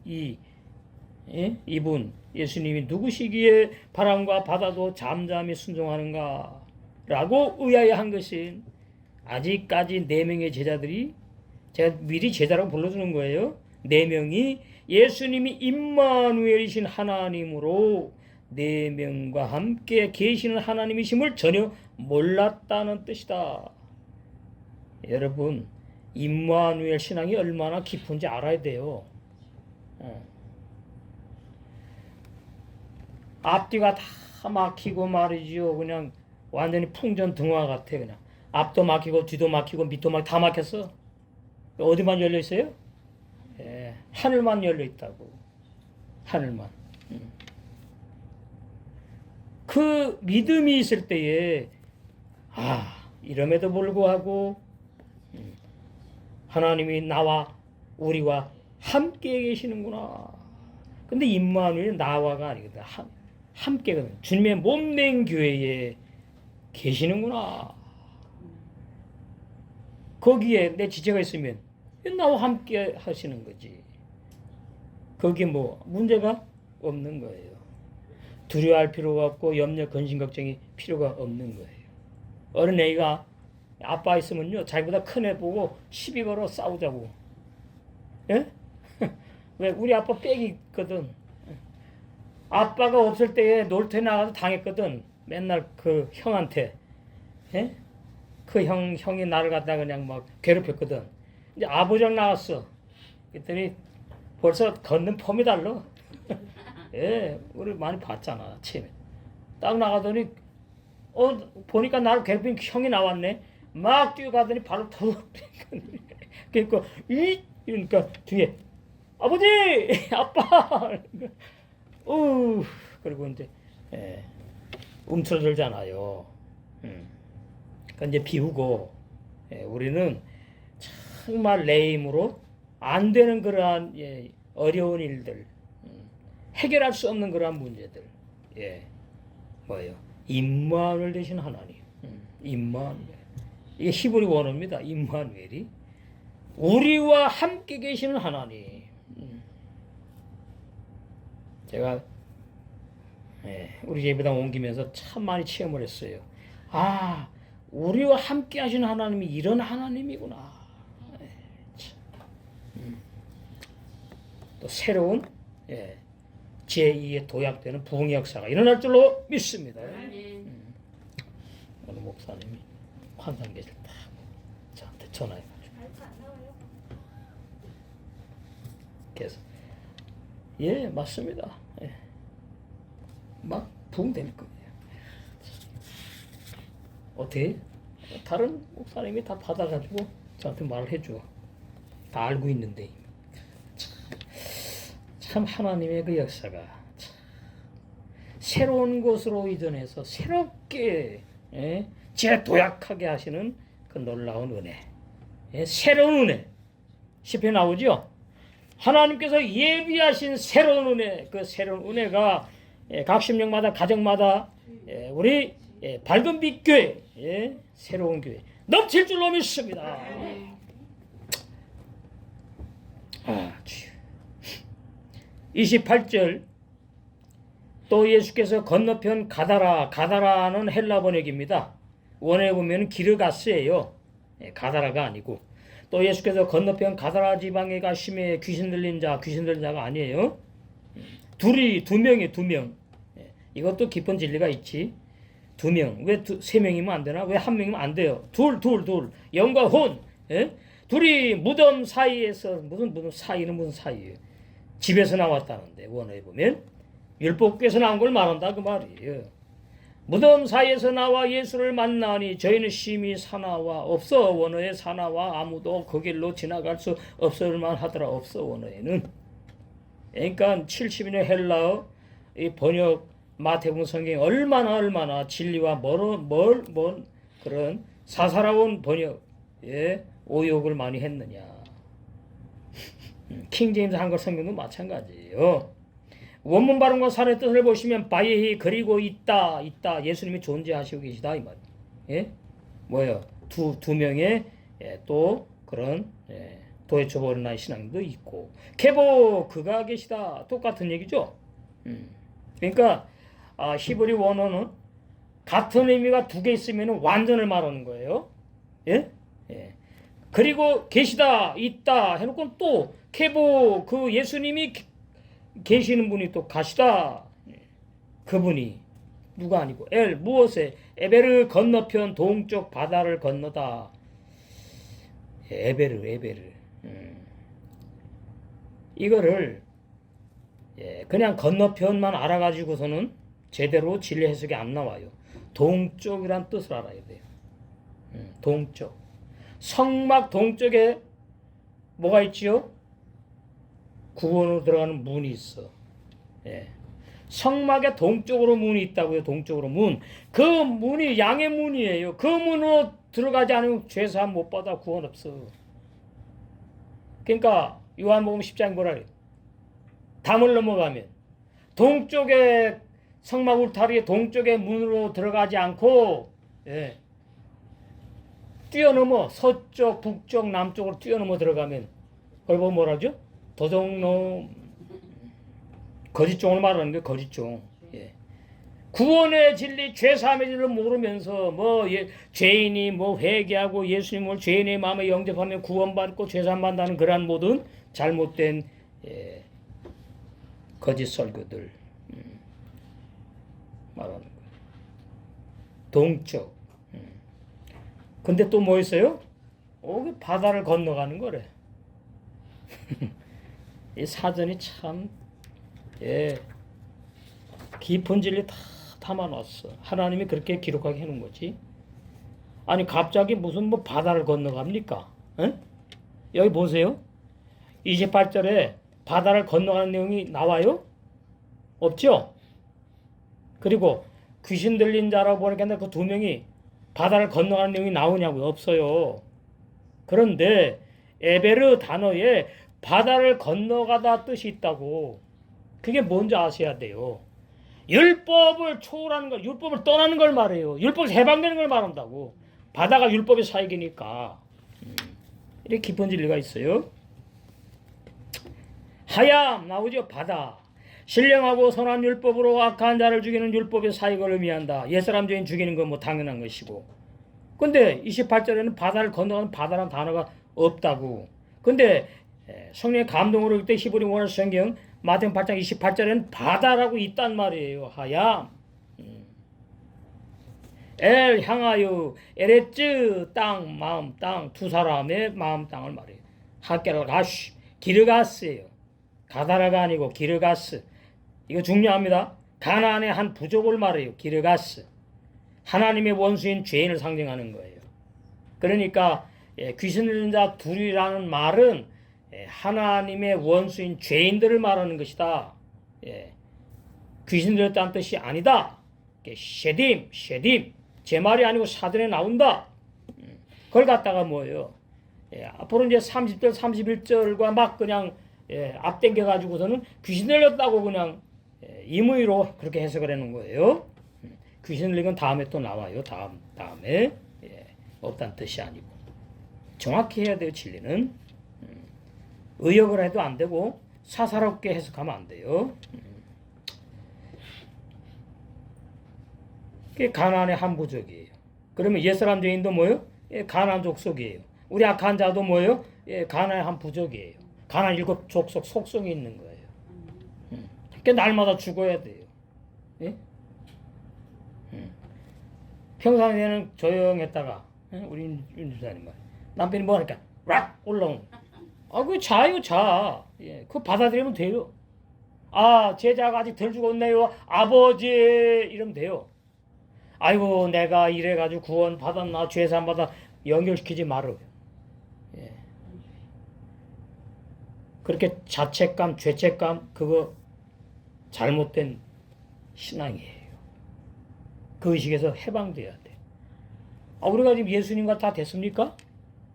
이분 예수님이 누구시기에 바람과 바다도 잠잠히 순종하는가 라고 의아해한 것은 아직까지 4명의 제자들이 제가 미리 제자라고 불러주는 거예요. 4명이 예수님이 임마누엘이신 하나님으로 네 명과 함께 계시는 하나님이심을 전혀 몰랐다는 뜻이다. 여러분, 임마누엘 신앙이 얼마나 깊은지 알아야 돼요. 앞뒤가 다 막히고 말이죠. 그냥 완전히 풍전등화 같아. 그냥 앞도 막히고 뒤도 막히고 밑도 막히고 다 막혔어. 어디만 열려 있어요? 예, 하늘만 열려 있다고. 하늘만. 그 믿음이 있을 때에 이럼에도 불구하고 하나님이 나와 우리와 함께 계시는구나. 근데 임마누엘은 나와가 아니거든. 함께거든. 주님의 몸된 교회에 계시는구나. 거기에 내 지체가 있으면 나와 함께 하시는 거지. 거기에 뭐 문제가 없는 거예요. 두려워할 필요가 없고 염려, 근심, 걱정이 필요가 없는 거예요. 어린애가 아빠 있으면요 자기보다 큰 애 보고 시비 걸어 싸우자고. 예? 왜? 우리 아빠 빽이 있거든. 아빠가 없을 때에 놀토에 나가서 당했거든. 맨날 그 형한테. 예? 그 형이 나를 갖다 그냥 막 괴롭혔거든. 이제 아버지랑 나왔어. 그랬더니 벌써 걷는 폼이 달라. 예, 우리 많이 봤잖아, 처음에. 딱 나가더니, 보니까 나를 괴롭힌 형이 나왔네. 막 뛰어가더니 바로 턱. 그러니까, 그러니까 뒤에, 아버지! 아빠! 그리고 이제, 움츠러들잖아요. 그러니까 이제 비우고, 우리는 정말 내 힘으로 안 되는 그러한 어려운 일들, 해결할 수 없는 그러한 문제들, 뭐예요? 임마누엘 되신 하나님, 임마누엘. 이게 히브리 원어입니다. 임마누엘이 우리와 함께 계시는 하나님. 제가 우리 예배당 옮기면서 참 많이 체험을 했어요. 우리와 함께 하시는 하나님이 이런 하나님이구나. 또 새로운 제2의 도약되는 부흥의 역사가 일어날 줄로 믿습니다. 어느 목사님이 환상계시를 딱 저한테 전화해가지고 그래서 맞습니다. 막 부흥될 거예요. 어떻게? 다른 목사님이 다 받아가지고 저한테 말을 해줘. 다 알고 있는데. 참 하나님의 그 역사가 새로운 것으로 이전해서 새롭게 재도약하게 하시는 그 놀라운 은혜, 새로운 은혜. 시편에 나오죠. 하나님께서 예비하신 새로운 은혜, 그 새로운 은혜가 각 심령마다 가정마다 우리 밝은 빛 교회, 새로운 교회 넘칠 줄로 믿습니다. 주여. 28절 또 예수께서 건너편 가다라는 헬라 번역입니다. 원어에 보면 기르가스예요. 가다라가 아니고 또 예수께서 건너편 가다라 지방에 가심에 귀신 들린 자가 아니에요. 두 명. 이것도 깊은 진리가 있지. 두 명. 왜 세 명이면 안 되나? 왜 한 명이면 안 돼요? 둘. 영과 혼. 둘이 무덤 사이에서 무슨 사이는 무슨 사이예요? 집에서 나왔다는데 원어에 보면 율법교에서 나온 걸 말한다 그 말이에요. 무덤 사이에서 나와 예수를 만나니 저희는 심히 사나와 없어. 원어에 사나와 아무도 그 길로 지나갈 수 없을만 하더라. 없어 원어에는. 그러니까 70인의 헬라어 이 번역 마태복음 성경이 얼마나 진리와 먼 그런 사사로운 번역에 오역을 많이 했느냐. 킹제임스 한글 성경도 마찬가지예요. 원문 발음과 살의 뜻을 보시면 바예히 그리고 있다 예수님이 존재하시고 계시다 이 말이에요. 뭐예요? 두 명의 또 그런 도에초보르나의 신앙도 있고 케보 그가 계시다 똑같은 얘기죠. 그러니까 히브리 원어는 같은 의미가 두 개 있으면 완전을 말하는 거예요. 그리고 계시다 있다 해놓고 또 케보 그 예수님이 계시는 분이 또 가시다 그분이 누가 아니고 엘 무엇에 에베르 건너편 동쪽 바다를 건너다. 에베르. 이거를 그냥 건너편만 알아가지고서는 제대로 진리 해석이 안 나와요. 동쪽이란 뜻을 알아야 돼요. 동쪽. 성막 동쪽에 뭐가 있지요? 구원으로 들어가는 문이 있어. 성막의 동쪽으로 문이 있다고요. 동쪽으로 문. 그 문이 양의 문이에요. 그 문으로 들어가지 않으면 죄사함 못 받아 구원 없어. 그러니까 요한복음 10장 뭐라 그래요? 담을 넘어가면 동쪽에 성막 울타리의 동쪽의 문으로 들어가지 않고 뛰어넘어 서쪽, 북쪽, 남쪽으로 뛰어넘어 들어가면 그걸 보면 뭐라죠? 도둑놈 거짓종을 말하는 게 거짓종. 구원의 진리, 죄사함의 진리를 모르면서 죄인이 회개하고 예수님을 죄인의 마음에 영접하면 구원받고 죄사함 받는다는 그러한 모든 잘못된 거짓 설교들 말하는 거예요. 동쪽. 근데 또 뭐 있어요? 바다를 건너가는 거래. 이 사전이 참 깊은 진리 다 담아놨어. 하나님이 그렇게 기록하게 해놓은 거지. 아니 갑자기 무슨 바다를 건너갑니까? 여기 보세요. 28절에 바다를 건너가는 내용이 나와요? 없죠? 그리고 귀신 들린 자라고 보니까 그 두 명이 바다를 건너가는 내용이 나오냐고요? 없어요. 그런데 에베르 단어에 바다를 건너가다 뜻이 있다고. 그게 뭔지 아셔야 돼요. 율법을 초월하는 걸, 율법을 떠나는 걸 말해요. 율법에서 해방되는 걸 말한다고. 바다가 율법의 사역이니까. 이렇게 깊은 진리가 있어요. 하얌 나오죠. 바다. 신령하고 선한 율법으로 악한 자를 죽이는 율법의 사역을 의미한다. 옛사람 죄인 죽이는 건 당연한 것이고. 근데 28절에는 바다를 건너가는 바다라는 단어가 없다고. 근데 성령의 감동으로 그때 히브리 원어 성경 마태복음 8장 28절에는 바다라고 있단 말이에요. 하얌. 엘 향하여 에레츠 땅 마음 땅 두 사람의 마음 땅을 말해요. 하케라 가쉬 기르가스예요. 가다라가 아니고 기르가스. 이거 중요합니다. 가나안의 한 부족을 말해요. 기르가스. 하나님의 원수인 죄인을 상징하는 거예요. 그러니까 귀신 들린 자 둘이라는 말은 하나님의 원수인 죄인들을 말하는 것이다. 귀신 들렸다는 뜻이 아니다. 쉐딤 제 말이 아니고 사전에 나온다. 그걸 갖다가 뭐예요? 앞으로 이제 30절 31절과 막 그냥 앞당겨 가지고서는 귀신 들렸다고 그냥 임의로 그렇게 해석을 해놓은 거예요. 귀신 들린 건 다음에 또 나와요. 다음에 없다는 뜻이 아니고 정확히 해야 돼요. 진리는 의역을 해도 안 되고 사사롭게 해석하면 안 돼요. 그게 가나안의 한 부족이에요. 그러면 옛사람 죄인도 뭐예요? 가나안 족속이에요. 우리 악한 자도 뭐예요? 가나안의 한 부족이에요. 가나안 7 족속 속성이 있는 거예요. 그러니까 날마다 죽어야 돼요. 평상시에는 조용했다가 우리 윤주사님 말 남편이 뭐 하니까 락 올라오는. 그 자요 자. 그거 받아들이면 돼요. 제자가 아직 덜 죽었네요. 아버지 이러면 돼요. 아이고 내가 이래가지고 구원 받았나 죄산 받아 연결시키지 말아요. 그렇게 자책감 죄책감 그거 잘못된 신앙이에요. 그 의식에서 해방돼야 돼. 우리가 지금 예수님과 다 됐습니까?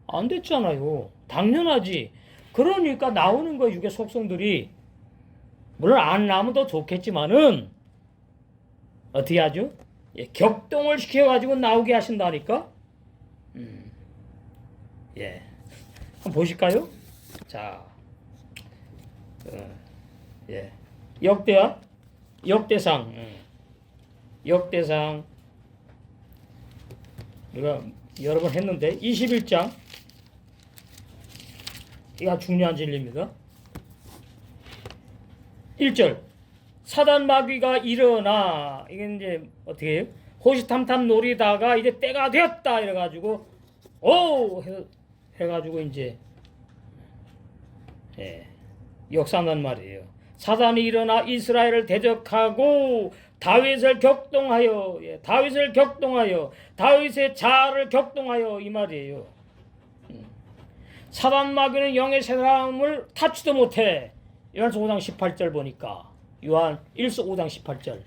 안 됐잖아요. 당연하지. 그러니까 나오는 거 육의 속성들이 물론 안 나오면 더 좋겠지만은 어떻게 하죠? 격동을 시켜가지고 나오게 하신다니까. 한번 보실까요? 자, 역대상 우리가 여러 번 했는데 21장 이거 중요한 진리입니다. 1절 사단 마귀가 일어나. 이게 이제 어떻게 해요? 호시탐탐 노리다가 이제 때가 되었다 이래가지고 해가지고 이제 역사한단 말이에요. 사단이 일어나 이스라엘을 대적하고 다윗을 격동하여, 다윗을 격동하여, 다윗의 자아를 격동하여, 이 말이에요. 사단 마귀는 영의 세 사람을 타치도 못해. 요한서 5장 18절 보니까, 요한 1서 5장 18절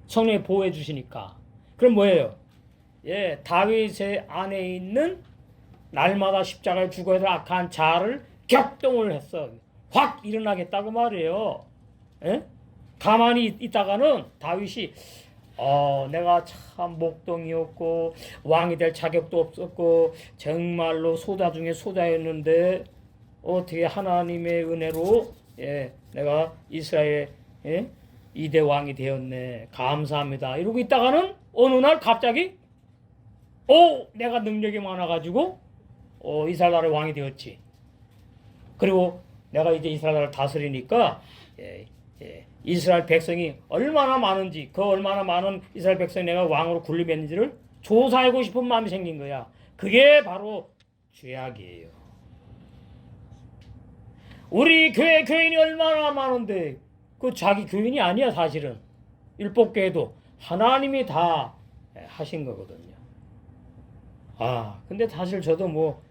성령이 보호해 주시니까. 그럼 뭐예요? 다윗의 안에 있는 날마다 십자가에 죽어야 될 악한 자아를 격동을 했어. 확 일어나겠다고 말이에요. 가만히 있다가는 다윗이 내가 참 목동이었고 왕이 될 자격도 없었고 정말로 소다 중에 소다였는데 어떻게 하나님의 은혜로 내가 이스라엘 2대 왕이 되었네. 감사합니다. 이러고 있다가는 어느 날 갑자기 내가 능력이 많아가지고 이스라엘 나라의 왕이 되었지. 그리고 내가 이제 이스라엘 나라를 다스리니까 이스라엘 백성이 얼마나 많은지, 그 얼마나 많은 이스라엘 백성이 내가 왕으로 군림했는지를 조사하고 싶은 마음이 생긴 거야. 그게 바로 죄악이에요. 우리 교회 교인이 얼마나 많은데 그 자기 교인이 아니야. 사실은 율법교회도 하나님이 다 하신 거거든요. 근데 사실 저도 뭐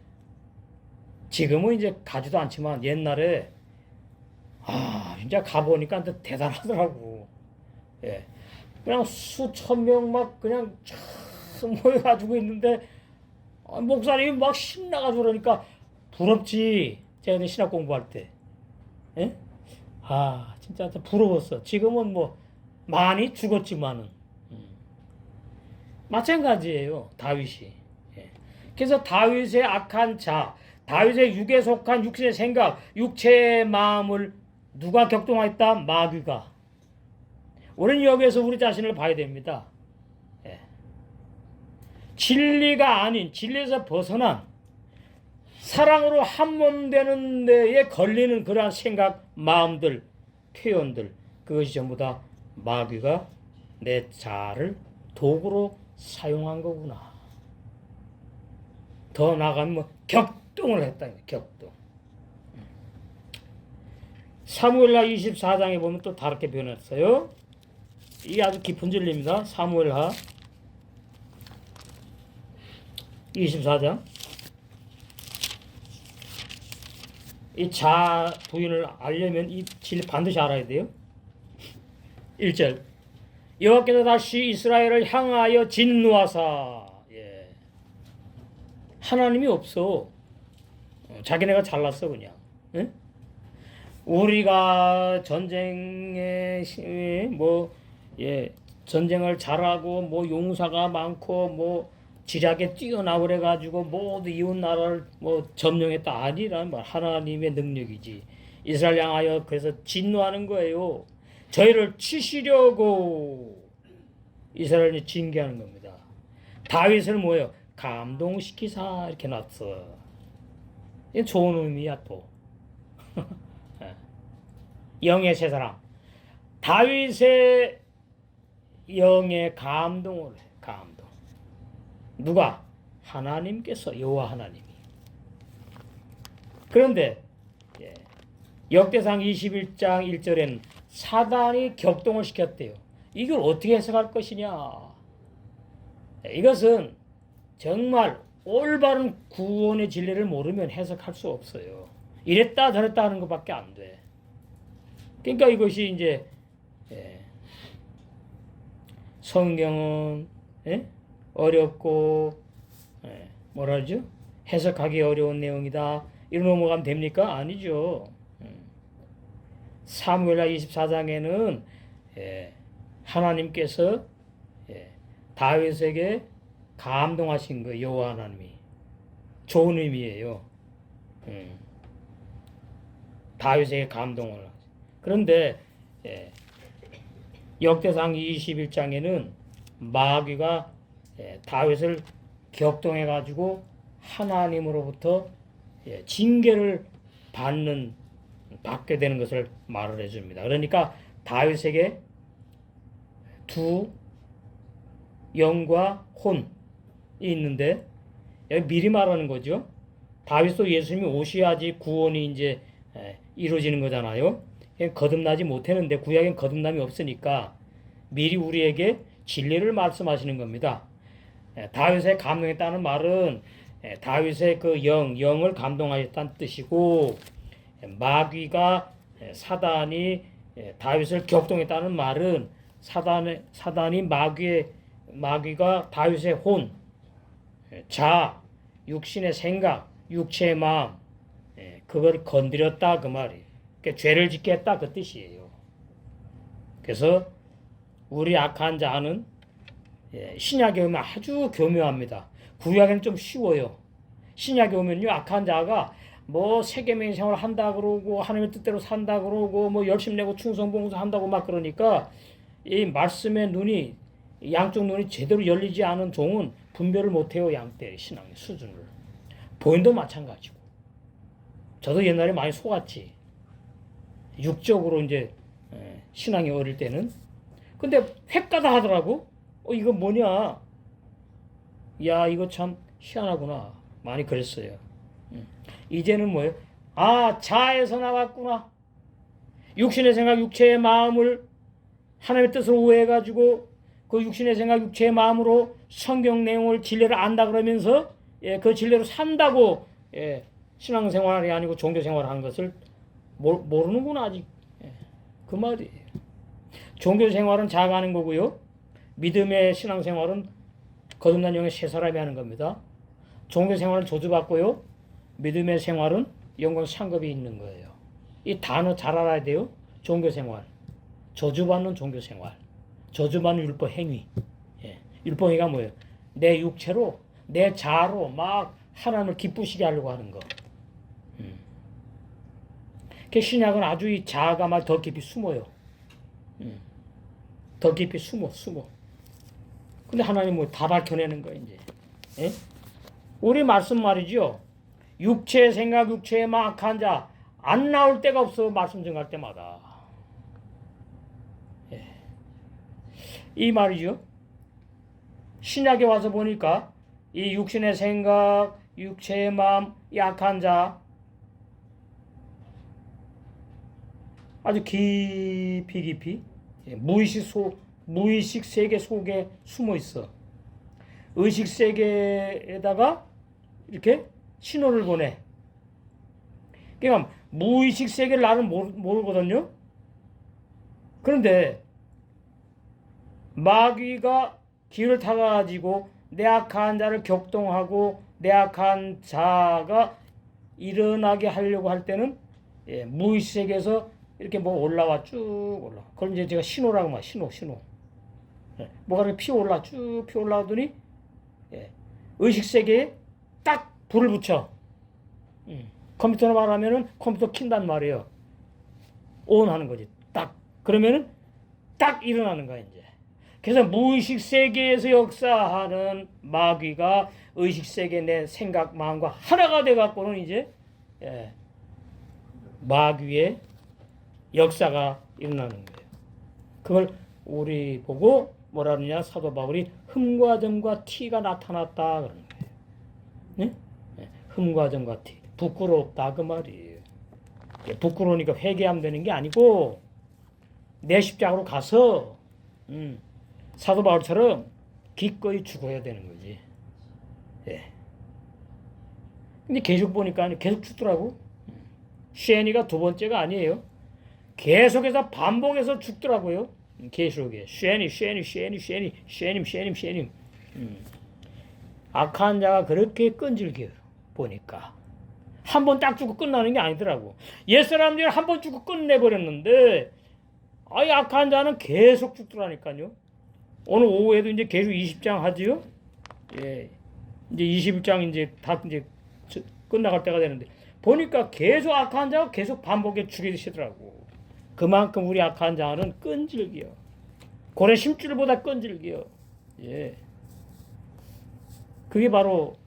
지금은 이제 가지도 않지만 옛날에 진짜 가보니까 대단하더라고. 그냥 수천 명 막 그냥 쫙 모여가지고 있는데 목사님이 막 신나가지고 그러니까 부럽지. 제가 신학 공부할 때. 진짜 부러웠어. 지금은 뭐 많이 죽었지만은 마찬가지예요. 다윗이. 그래서 다윗의 악한 자, 다윗의 육에 속한 육신의 생각, 육체의 마음을 누가 격동했다? 마귀가. 우리는 여기에서 우리 자신을 봐야 됩니다. 진리가 아닌, 진리에서 벗어난 사랑으로 한 몸 되는 데에 걸리는 그러한 생각, 마음들, 표현들, 그것이 전부 다 마귀가 내 자아를 도구로 사용한 거구나. 더 나아가면 뭐 격동을 했다. 격동. 사무엘하 24장에 보면 또 다르게 변했어요. 이게 아주 깊은 진리입니다. 사무엘하 24장. 이 자아 부인을 알려면 이 진리 반드시 알아야 돼요. 1절. 여호와께서 다시 이스라엘을 향하여 진노하사. 하나님이 없어. 자기네가 잘났어 그냥. 우리가 전쟁에 전쟁을 잘하고 뭐 용사가 많고 뭐 지략에 뛰어나오래 가지고 모두 이웃 나라를 뭐 점령했다 아니란 말. 하나님의 능력이지. 이스라엘 향하여 그래서 진노하는 거예요. 저희를 치시려고 이스라엘이 징계하는 겁니다. 다윗을 뭐예요? 감동시키사 이렇게 놨어. 이게 좋은 의미야 또. 영의 세 사람. 다윗의 영의 감동을 해. 감동. 누가? 하나님께서, 여호와 하나님이. 그런데 역대상 21장 1절에는 사단이 격동을 시켰대요. 이걸 어떻게 해석할 것이냐. 이것은 정말 올바른 구원의 진리를 모르면 해석할 수 없어요. 이랬다 저랬다 하는 것밖에 안 돼. 그러니까 이것이 이제 성경은 어렵고 뭐라 그러죠? 해석하기 어려운 내용이다. 이런 넘어가면 됩니까? 아니죠. 사무엘하 24장에는 하나님께서 다윗에게 감동하신 거예요. 여호와 하나님이. 좋은 의미예요. 다윗에게 감동을. 그런데 역대상 21장에는 마귀가 다윗을 격동해 가지고 하나님으로부터 징계를 받게 되는 것을 말을 해줍니다. 그러니까 다윗에게 두 영과 혼이 있는데 여기 미리 말하는 거죠. 다윗도 예수님이 오셔야지 구원이 이제 이루어지는 거잖아요. 거듭나지 못했는데 구약엔 거듭남이 없으니까 미리 우리에게 진리를 말씀하시는 겁니다. 다윗의 감동했다는 말은 다윗의 그 영을 감동하셨다는 뜻이고, 마귀가 사단이 다윗을 격동했다는 말은 사단이 마귀가 다윗의 혼, 육신의 생각, 육체의 마음, 그걸 건드렸다 그 말이에요. 그러니까 죄를 짓게 했다 그 뜻이에요. 그래서 우리 악한 자는 신약에 오면 아주 교묘합니다. 구약에는 좀 쉬워요. 신약에 오면요, 악한 자가 뭐 세계명의 생활을 한다 그러고 하나님의 뜻대로 산다 그러고 뭐 열심 내고 충성 봉사 한다고 막 그러니까 이 말씀의 눈이 양쪽 눈이 제대로 열리지 않은 종은 분별을 못해요. 양떼 신앙의 수준을. 본인도 마찬가지고. 저도 옛날에 많이 속았지. 육적으로 이제 신앙이 어릴 때는. 근데 획가다 하더라고. 이거 뭐냐? 야, 이거 참 희한하구나. 많이 그랬어요. 이제는 뭐예요? 자에서 나왔구나. 육신의 생각, 육체의 마음을 하나님의 뜻을 오해해가지고 그 육신의 생각, 육체의 마음으로 성경 내용을 진리를 안다 그러면서 그 진리로 산다고 신앙생활이 아니고 종교생활을 한 것을 모르는구나 아직. 그 말이에요. 종교생활은 자가 하는 거고요. 믿음의 신앙생활은 거듭난 영의 세 사람이 하는 겁니다. 종교생활은 저주받고요. 믿음의 생활은 영광 상급이 있는 거예요. 이 단어 잘 알아야 돼요. 종교생활. 저주받는 종교생활. 저주받는 율법 행위. 율법 행위가 뭐예요? 내 육체로, 내 자아로 막 하나님을 기쁘시게 하려고 하는 거. 그 신약은 아주 이 자아가 막 더 깊이 숨어요. 더 깊이 숨어. 근데 하나님 뭐 다 밝혀내는 거예요, 이제. 우리 말씀 말이죠. 육체의 생각, 육체의 막 악한 자, 안 나올 데가 없어, 말씀 전할 때마다. 이 말이죠. 신약에 와서 보니까 이 육신의 생각, 육체의 마음, 약한 자 아주 깊이 무의식 세계 속에 숨어 있어. 의식 세계에다가 이렇게 신호를 보내. 그러니까 무의식 세계를 나는 모르거든요. 그런데 마귀가 기회를 타가지고 내 악한 자를 격동하고 내 악한 자가 일어나게 하려고 할 때는 무의식 세계에서 이렇게 뭐 올라와 쭉 올라. 그럼 이제 제가 신호라고 말 신호. 뭐가 이렇게 쭉 피어올라오더니 의식 세계에 딱 불을 붙여. 컴퓨터로 말하면은 컴퓨터 킨단 말이에요. 온 하는 거지. 딱. 그러면은 딱 일어나는 거야, 이제. 그래서 무의식 세계에서 역사하는 마귀가 의식 세계 내 생각, 마음과 하나가 돼갖고는 이제, 마귀의 역사가 일어나는 거예요. 그걸 우리 보고 뭐라 그러냐, 사도 바울이 흠과 점과 티가 나타났다 그러는 거예요. 네? 흠과 점과 티. 부끄럽다 그 말이에요. 부끄러우니까 회개하면 되는 게 아니고 내 십자가로 가서 사도 바울처럼 기꺼이 죽어야 되는 거지. 근데 계속 보니까 계속 죽더라고. 쉐니가 두 번째가 아니에요. 계속해서 반복해서 죽더라고요. 계속해. 쉐니. 악한 자가 그렇게 끈질겨요. 보니까. 한 번 딱 죽고 끝나는 게 아니더라고. 옛사람들이 한 번 죽고 끝내버렸는데, 악한 자는 계속 죽더라니까요. 오늘 오후에도 이제 계속 20장 하지요? 이제 21장 이제 다 이제 끝나갈 때가 되는데, 보니까 계속 악한 자가 계속 반복해 죽이시더라고. 그만큼 우리 악한 자는 끈질겨. 고래 심줄보다 끈질겨. 그게 바로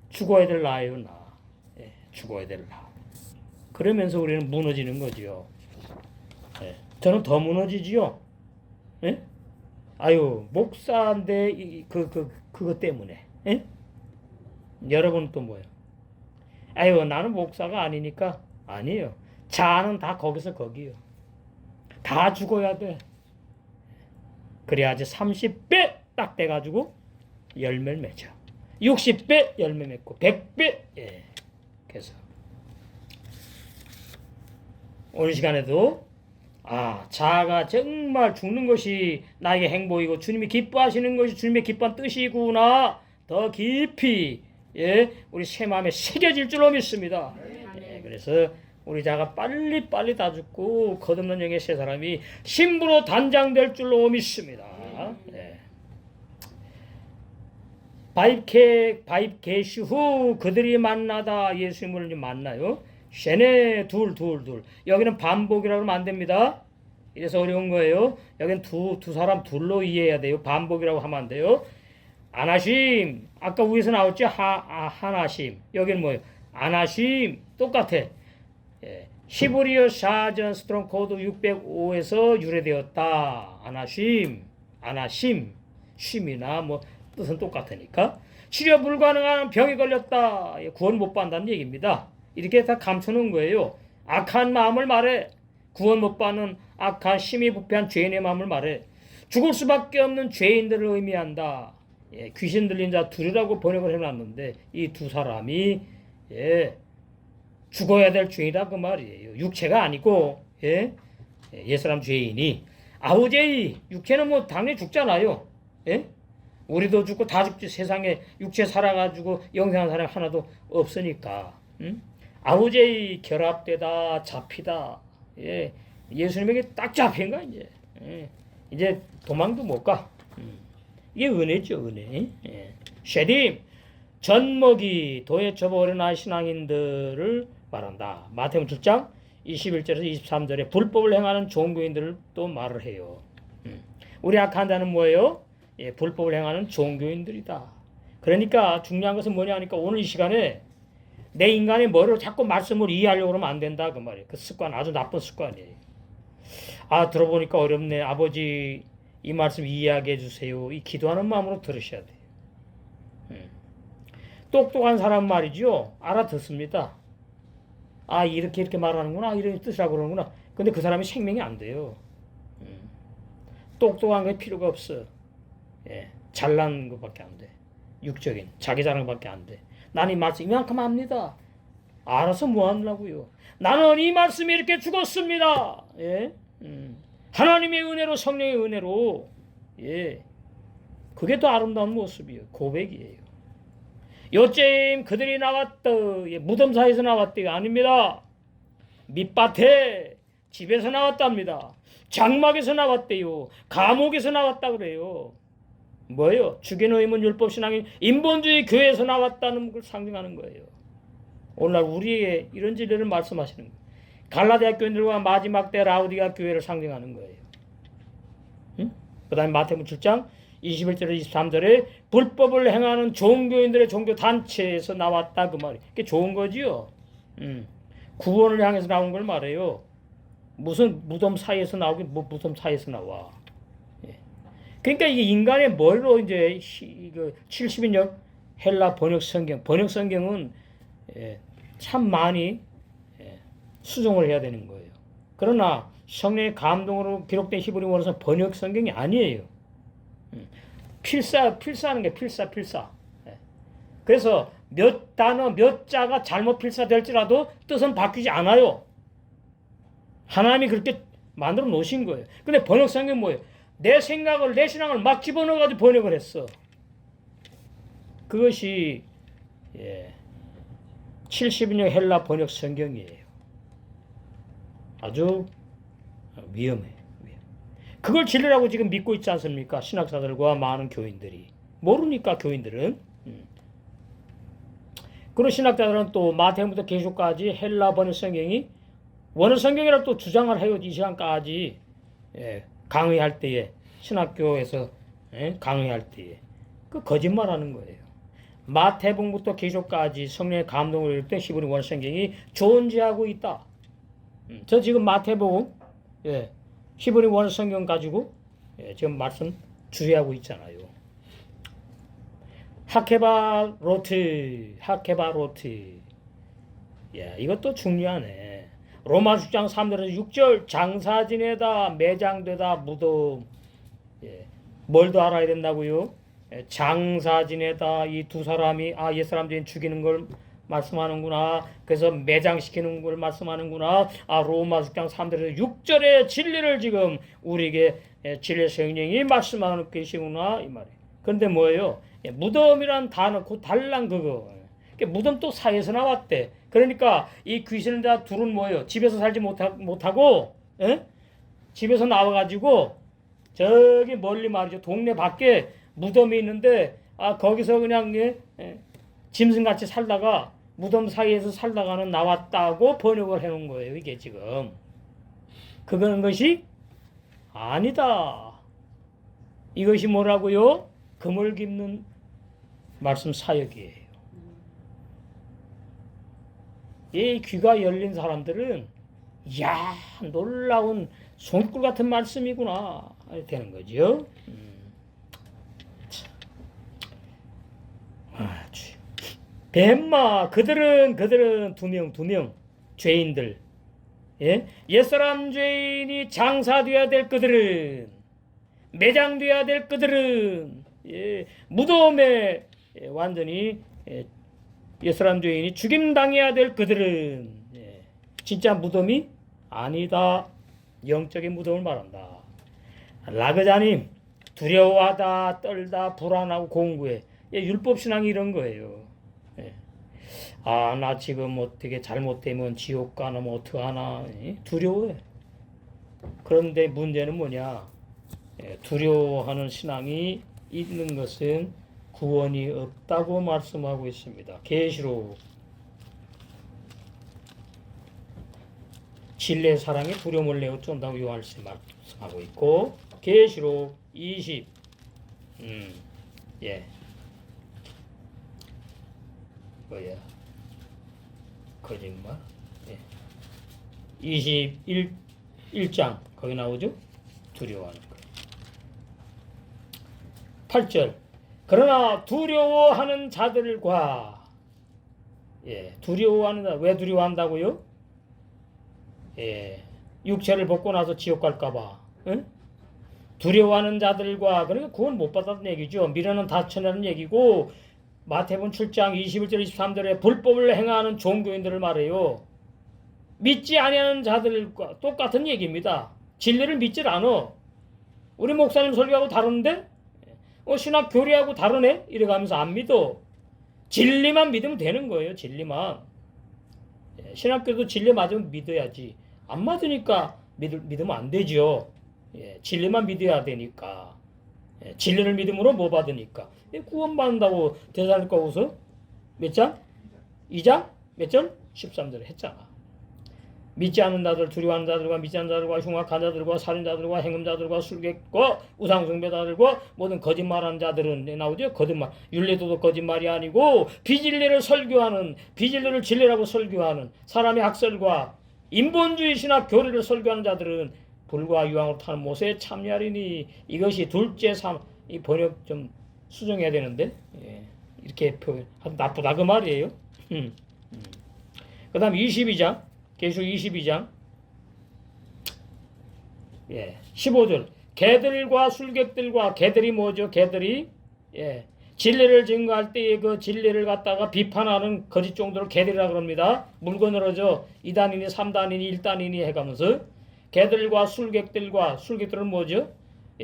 죽어야 될 나예요, 나. 죽어야 될 나. 그러면서 우리는 무너지는 거지요. 저는 더 무너지지요. 예? 아유, 목사인데 그것 때문에. 예? 여러분 또 뭐예요? 아유, 나는 목사가 아니니까. 아니에요. 자는 다 거기서 거기요. 다 죽어야 돼. 그래야지 30배 딱 돼가지고 열매를 맺어. 60배 열매 맺고 100배. 예. 그래서 오늘 시간에도 자아가 정말 죽는 것이 나에게 행복이고 주님이 기뻐하시는 것이 주님의 기뻐한 뜻이구나 더 깊이 우리 새 마음에 새겨질 줄로 믿습니다. 그래서 우리 자가 빨리빨리 다 죽고 거듭난 영의 새 사람이 신부로 단장될 줄로 믿습니다. 바입 개시 후 그들이 만나다 예수님을 만나요. 쉐네 둘. 여기는 반복이라고 하면 안 됩니다. 이래서 어려운 거예요. 여기는 두 사람 둘로 이해해야 돼요. 반복이라고 하면 안 돼요. 아나심 아까 위에서 나왔죠. 하나심 여기는 뭐예요? 아나심 똑같아. 히브리어 사전 스트롱 코드 605에서 유래되었다. 아나심 쉼이나 뭐 뜻은 똑같으니까 치료 불가능한 병에 걸렸다. 구원 못 받는다는 얘기입니다. 이렇게 다 감추는 거예요. 악한 마음을 말해. 구원 못 받는 악한 심히 부패한 죄인의 마음을 말해. 죽을 수밖에 없는 죄인들을 의미한다. 귀신 들린 자 둘이라고 번역을 해놨는데 이 두 사람이 죽어야 될 죄이다 그 말이에요. 육체가 아니고 옛사람 죄인이 아우제이 육체는 뭐 당연히 죽잖아요. 우리도 죽고 다 죽지. 세상에 육체 살아가지고 영생한 사람이 하나도 없으니까. 아우제이 결합되다 잡히다. 예수님에게 딱 잡힌 거야 이제. 이제 도망도 못 가. 이게 은혜죠 은혜. 쉐딤 젖먹이 도에 접어버린 신앙인들을 말한다. 마태복음 7장 21절에서 23절에 불법을 행하는 종교인들을 또 말을 해요. 우리 악한 자는 뭐예요? 불법을 행하는 종교인들이다. 그러니까 중요한 것은 뭐냐 하니까 오늘 이 시간에 내 인간의 머리로 자꾸 말씀을 이해하려고 하면 안 된다 그 말이에요. 그 습관 아주 나쁜 습관이에요. 들어보니까 어렵네. 아버지 이 말씀 이해하게 해주세요. 이 기도하는 마음으로 들으셔야 돼요. 똑똑한 사람 말이죠. 알아듣습니다. 이렇게 말하는구나. 이런 뜻이라고 그러는구나. 근데 그 사람이 생명이 안 돼요. 똑똑한 게 필요가 없어. 잘난 것밖에 안 돼. 육적인 자기 자랑밖에 안 돼. 나는 이 말씀 이만큼 합니다. 알아서 뭐 하려고요. 나는 이 말씀이 이렇게 죽었습니다. 하나님의 은혜로 성령의 은혜로 그게 더 아름다운 모습이에요. 고백이에요. 요쯤 그들이 나왔다. 무덤 사이에서 나왔대요. 아닙니다. 밑밭에 집에서 나왔답니다. 장막에서 나왔대요. 감옥에서 나왔다 그래요. 뭐예요? 죽이는 의문 율법 신앙인 인본주의 교회에서 나왔다는 걸 상징하는 거예요. 오늘날 우리에게 이런 진리를 말씀하시는 거예요. 갈라디아 교인들과 마지막 때 라우디가 교회를 상징하는 거예요. 그 다음에 마태복음 7장 21절에 23절에 불법을 행하는 종교인들의 종교 단체에서 나왔다 그 말이에요. 그게 좋은 거지요. 구원을 향해서 나온 걸 말해요. 무슨 무덤 사이에서 나오긴 뭐 무덤 사이에서 나와. 그러니까 이게 인간의 머리로 이제 70인역 헬라 번역 성경은 참 많이 수정을 해야 되는 거예요. 그러나 성령의 감동으로 기록된 히브리 원어서 번역 성경이 아니에요. 필사하는 게 필사. 그래서 몇 단어, 몇 자가 잘못 필사될지라도 뜻은 바뀌지 않아요. 하나님이 그렇게 만들어 놓으신 거예요. 근데 번역 성경은 뭐예요? 내 생각을, 내 신앙을 막 집어넣어가지고 번역을 했어. 그것이 70인용 헬라 번역 성경이에요. 아주 위험해. 그걸 진리라고 지금 믿고 있지 않습니까? 신학자들과 많은 교인들이. 모르니까 교인들은. 그런 신학자들은 또 마태복음부터 계시록까지 헬라 번역 성경이 원어 성경이라고 또 주장을 해요. 이 시간까지 강의할 때에 신학교에서 강의할 때에 그 거짓말하는 거예요. 마태복음부터 계시록까지 성령의 감동을 읽을 때 히브리 원어 성경이 존재하고 있다. 저 지금 마태복음 히브리 원어 성경 가지고 지금 말씀 주의하고 있잖아요. 하케바 로트. 이것도 중요하네. 로마 6장 3절에서 6절 장사 지내다 매장되다 무덤. 뭘 더 알아야 된다고요? 장사 지내다. 이 두 사람이 옛사람 죄인 죽이는 걸 말씀하는구나. 그래서 매장시키는 걸 말씀하는구나. 로마 6장 3절에서 6절의 진리를 지금 우리에게 진리 성령이 말씀하는 것이구나 이 말이에요. 그런데 뭐예요? 무덤이란 단어 그 달랑 그거. 무덤 또 사이에서 나왔대. 그러니까 이 귀신을 다 둘은 뭐예요? 집에서 살지 못하고 집에서 나와가지고 저기 멀리 말이죠. 동네 밖에 무덤이 있는데 거기서 그냥 짐승같이 살다가 무덤 사이에서 살다가는 나왔다고 번역을 해놓은 거예요. 이게 지금 그거는 것이 아니다. 이것이 뭐라고요? 금을 깁는 말씀 사역이에요. 이 귀가 열린 사람들은 이야 놀라운 손꿀 같은 말씀이구나 되는 거죠. 뱀마 그들은 두 명 죄인들. 옛사람 죄인이 장사되어야 될 그들은 매장되어야 될 그들은 무덤에 완전히 옛사람 죄인이 죽임당해야 될 그들은 진짜 무덤이 아니다. 영적인 무덤을 말한다. 라그자님 두려워하다 떨다 불안하고 공구해. 율법신앙이 이런 거예요. 나 지금 어떻게 잘못되면 지옥 가나 뭐 어떡하나 두려워해. 그런데 문제는 뭐냐? 두려워하는 신앙이 있는 것은 구원이 없다고 말씀하고 있습니다. 계시록 진리의 사랑이 두려움을 내어 쫀다고 요한일서 말씀하고 있고 계시록 20 뭐야 거짓말 21장 거기 나오죠. 두려워하는 거. 8절 그러나 두려워하는 자들과 두려워하는 자 왜 두려워한다고요? 육체를 벗고 나서 지옥 갈까봐 두려워하는 자들과 그러니까 구원 못 받았다는 얘기죠. 미련은 다쳐내는 얘기고 마태복음 7장 21절 23절에 불법을 행하는 종교인들을 말해요. 믿지 아니하는 자들과 똑같은 얘기입니다. 진리를 믿질 않아. 우리 목사님 설교하고 다른데 신학 교리하고 다르네 이래가면서 안 믿어. 진리만 믿으면 되는 거예요. 진리만. 신학교도 진리 맞으면 믿어야지. 안 맞으니까 믿으면 안 되죠. 진리만 믿어야 되니까. 진리를 믿음으로 뭐 받으니까. 구원받는다고 데살로니가후서 몇 장? 2장? 몇 절? 13절에 했잖아. 믿지 않는 자들, 두려워하는 자들과 믿지 않는 자들과 흉악한 자들과 살인자들과 행음자들과 술객과 우상숭배자들과 모든 거짓말하는 자들은 나오죠. 거짓말. 율례도도 거짓말이 아니고 비진리를 설교하는 비진리를 진리라고 설교하는 사람의 학설과 인본주의 신학 교리를 설교하는 자들은 불과 유황으로 타는 못에 참여하리니 이것이 둘째 이 번역 좀 수정해야 되는데 이렇게 표현 나쁘다 그 말이에요. 그 다음 22장 계시록 22장 15절 개들과 술객들과 개들이 뭐죠? 개들이 진리를 증거할 때에 그 진리를 갖다가 비판하는 거짓 종들을 개들이라 그럽니다. 물건으로죠. 2단이니 3단이니 1단이니 해가면서 개들과 술객들은 뭐죠?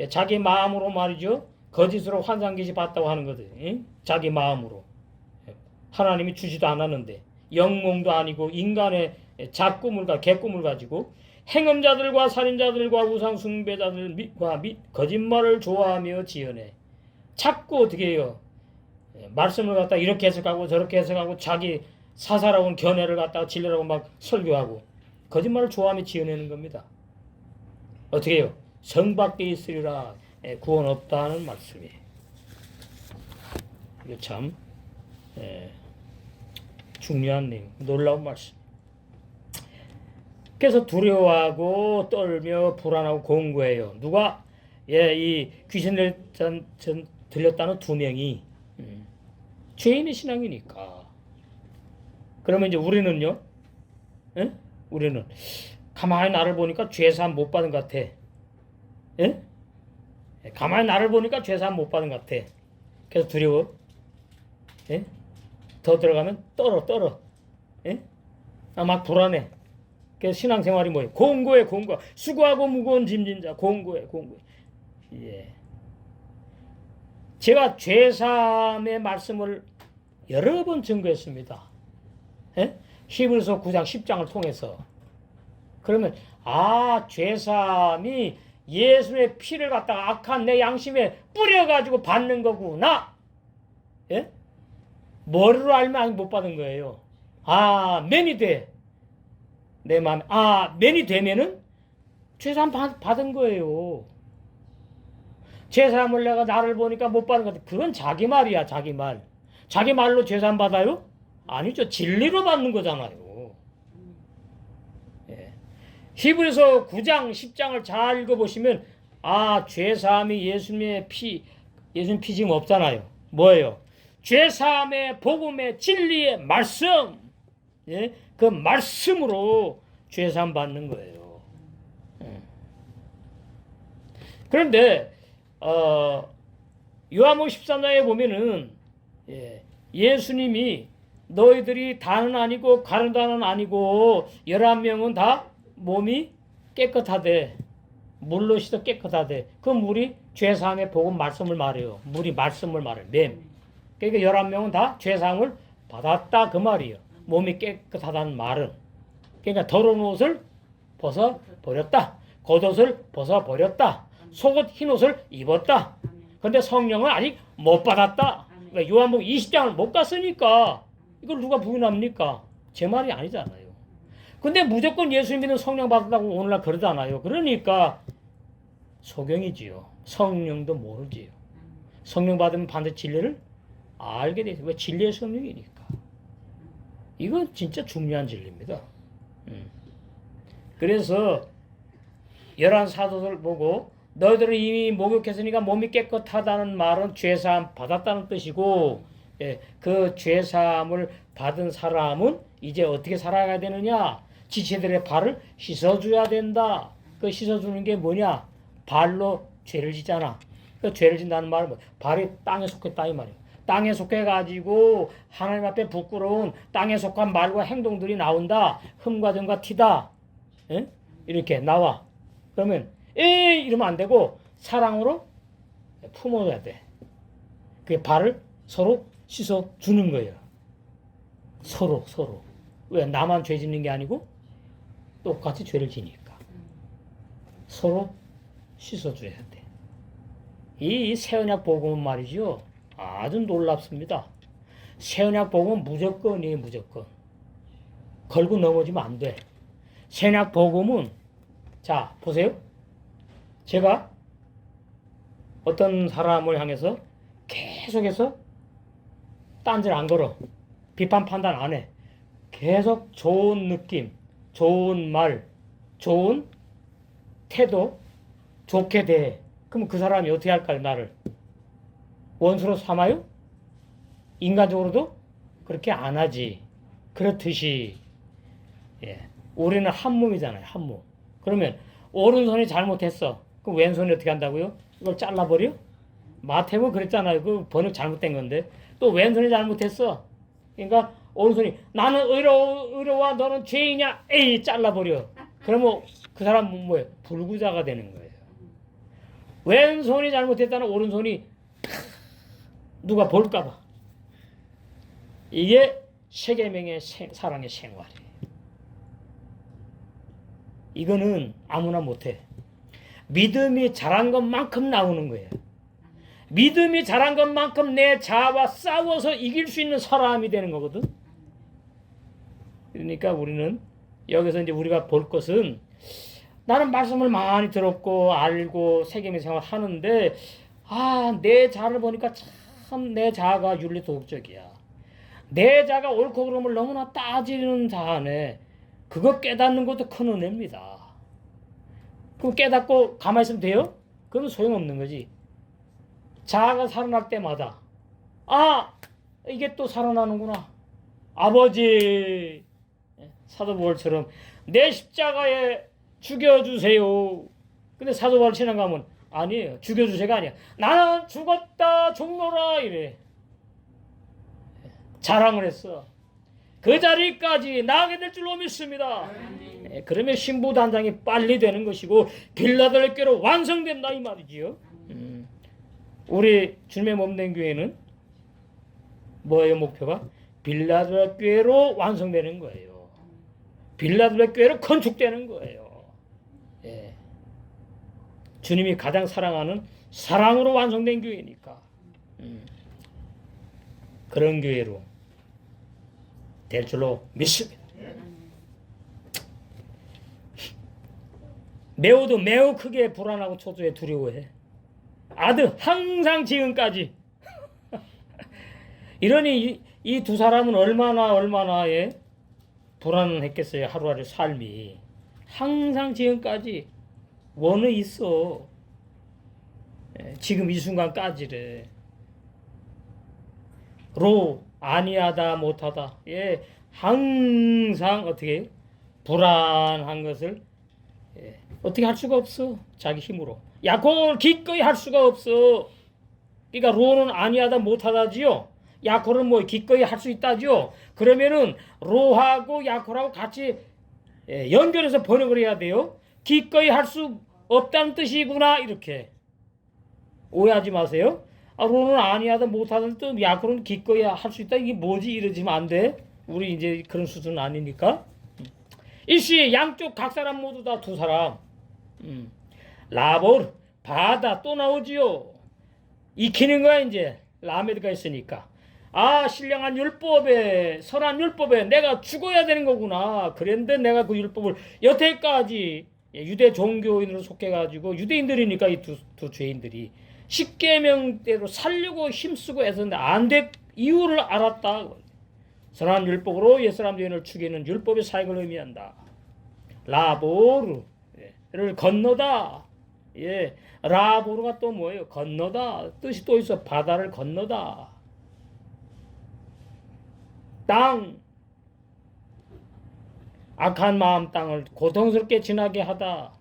자기 마음으로 말이죠. 거짓으로 환상계시 봤다고 하는 거든. 자기 마음으로. 하나님이 주지도 않았는데 영몽도 아니고 인간의 작꿈을 개꿈을 가지고 행음자들과 살인자들과 우상숭배자들과 거짓말을 좋아하며 지어내. 자꾸 어떻게 해요? 말씀을 갖다 이렇게 해석하고 저렇게 해석하고 자기 사사라고는 견해를 갖다가 진리라고 막 설교하고 거짓말을 좋아하며 지어내는 겁니다. 어떻게 해요? 성 밖에 있으리라 구원 없다는 말씀이에요. 이거 참 중요한 내용, 놀라운 말씀. 그래서 두려워하고 떨며 불안하고 공고해요. 누가? 예, 이 귀신을 들렸다는 두 명이 죄인의 신앙이니까. 그러면 이제 우리는요? 예? 우리는 가만히 나를 보니까 죄사함 못 받은 것 같아. 예? 가만히 나를 보니까 죄사함 못 받은 것 같아. 그래서 두려워. 예? 더 들어가면 떨어. 예? 막 불안해. 그래서 신앙생활이 뭐예요? 공고해. 수고하고 무거운 짐진 자 공고해. 예. 제가 죄사함의 말씀을 여러 번 증거했습니다. 예? 히브리서 9장 10장을 통해서. 그러면 죄사함이 예수의 피를 갖다가 악한 내 양심에 뿌려가지고 받는 거구나. 예? 머리로 알면 못 받은 거예요. 면이 돼. 내 마음에. 면이 되면은 죄사함 받은 거예요. 죄사함을 내가 나를 보니까 못 받은 것 같아. 그건 자기 말이야, 자기 말. 자기 말로 죄사함 받아요? 아니죠. 진리로 받는 거잖아요. 예. 히브리서 9장, 10장을 잘 읽어보시면 죄사함이 예수님 피 지금 없잖아요. 뭐예요? 죄사함의 복음의 진리의 말씀. 예? 그 말씀으로 죄사함 받는 거예요. 그런데 요한복음 13장에 보면은 예수님이 너희들이 다는 아니고 가르다는 아니고 11명은 다 몸이 깨끗하대. 물로 씻어 깨끗하대. 그 물이 죄사함의 복음 말씀을 말해요. 물이 말씀을 말해요. 그러니까 11명은 다 죄사함을 받았다 그 말이에요. 몸이 깨끗하다는 말은. 그러니까 더러운 옷을 벗어버렸다. 겉옷을 벗어버렸다. 속옷 흰옷을 입었다. 그런데 성령은 아직 못 받았다. 그러니까 요한복음 20장을 못 갔으니까 이걸 누가 부인합니까? 제 말이 아니잖아요. 근데 무조건 예수 믿는 성령 받았다고 오늘날 그러잖아요. 그러니까 소경이지요. 성령도 모르지요. 성령 받으면 반드시 진리를 알게 되죠. 왜? 진리의 성령이니까. 이건 진짜 중요한 진리입니다. 그래서 11 사도들 보고 너희들은 이미 목욕했으니까 몸이 깨끗하다는 말은 죄사함 받았다는 뜻이고, 그 죄사함을 받은 사람은 이제 어떻게 살아가야 되느냐? 지체들의 발을 씻어줘야 된다. 그 씻어주는 게 뭐냐? 발로 죄를 짓잖아. 그 죄를 짓는다는 말은 뭐? 발이 땅에 속했다 이 말이에요. 땅에 속해가지고 하나님 앞에 부끄러운 땅에 속한 말과 행동들이 나온다. 흠과 점과 티다. 예? 이렇게 나와. 그러면 이러면 안 되고 사랑으로 품어야 돼. 그 발을 서로 씻어 주는 거예요. 서로. 왜? 나만 죄 짓는 게 아니고 똑같이 죄를 지니까. 서로 씻어 줘야 돼. 이 새언약 복음은 말이죠. 아주 놀랍습니다. 새언약 복음은 무조건이에요. 무조건. 걸고 넘어지면 안 돼. 새언약 복음은 자 보세요. 제가 어떤 사람을 향해서 계속해서 딴질 안 걸어. 비판 판단 안 해. 계속 좋은 느낌, 좋은 말, 좋은 태도, 좋게 대. 그럼 그 사람이 어떻게 할까요? 나를 원수로 삼아요? 인간적으로도 그렇게 안 하지. 그렇듯이 우리는 한 몸이잖아요. 한 몸. 그러면 오른손이 잘못했어. 그럼 왼손이 어떻게 한다고요? 이걸 잘라버려? 마태복음 그랬잖아요. 그 번역 잘못된 건데. 또 왼손이 잘못했어. 그러니까 오른손이 나는 의로와 너는 죄이냐? 에이 잘라버려. 그러면 그 사람은 뭐예요? 불구자가 되는 거예요. 왼손이 잘못했다는 오른손이 누가 볼까봐. 이게 세계명의 사랑의 생활이에요. 이거는 아무나 못해. 믿음이 자란 것만큼 나오는 거예요. 믿음이 자란 것만큼 내 자아와 싸워서 이길 수 있는 사람이 되는 거거든. 그러니까 우리는 여기서 이제 우리가 볼 것은 나는 말씀을 많이 들었고 알고 세계명 생활 하는데 내 자아를 보니까 참 내 자아가 윤리도덕적이야. 내 자아가 옳고 그름을 너무나 따지는 자아네. 그거 깨닫는 것도 큰 은혜입니다. 그거 깨닫고 가만히 있으면 돼요? 그러면 소용없는 거지. 자아가 살아날 때마다 아 이게 또 살아나는구나. 아버지 사도 바울처럼 내 십자가에 죽여주세요. 근데 사도 바울 지나가면 아니에요. 죽여주세요가 아니야. 나는 죽었다 죽노라 이래. 자랑을 했어. 그 자리까지 나가게 될 줄로 믿습니다. 그러면 신부단장이 빨리 되는 것이고 빌라델피아로 완성된다 이 말이지요. 우리 주님의 몸된 교회는 뭐예요 목표가? 빌라델피아로 완성되는 거예요. 빌라델피아로 건축되는 거예요. 예. 주님이 가장 사랑하는 사랑으로 완성된 교회니까 그런 교회로 될 줄로 믿습니다. 매우 크게 불안하고 초조해 두려워해. 아들 항상 지금까지 이러니 이 두 사람은 얼마나 불안했겠어요. 하루하루 삶이 항상 지금까지 원해 있어. 지금 이 순간까지래. 로 아니하다 못하다. 예, 항상 어떻게 불안한 것을 어떻게 할 수가 없어. 자기 힘으로 야곱을 기꺼이 할 수가 없어. 그러니까 로는 아니하다 못하다지요. 야곱은 뭐 기꺼이 할 수 있다지요. 그러면은 로하고 야곱하고 같이 연결해서 번역을 해야 돼요. 기꺼이 할 수 없다는 뜻이구나 이렇게 오해하지 마세요. 로는 아니하다 못하다는 뜻, 야곱은 기꺼이 할 수 있다. 이게 뭐지? 이러지면 안 돼. 우리 이제 그런 수준은 아니니까. 일시 양쪽 각 사람 모두 다 두 사람. 라볼 바다 또 나오지요. 익히는 거야 이제 라메드가 있으니까. 아 신령한 율법에 선한 율법에 내가 죽어야 되는 거구나. 그런데 내가 그 율법을 여태까지 유대 종교인으로 속해가지고 유대인들이니까 이 두 죄인들이 십계명대로 살려고 힘쓰고 애썼는데 안 될 이유를 알았다. 선한 율법으로 옛사람 죄인을 죽이는 율법의 사역을 의미한다. 라보르를 건너다. 예, 라보르가 또 뭐예요? 건너다. 뜻이 또 있어. 바다를 건너다. 땅, 악한 마음 땅을 고통스럽게 지나게 하다.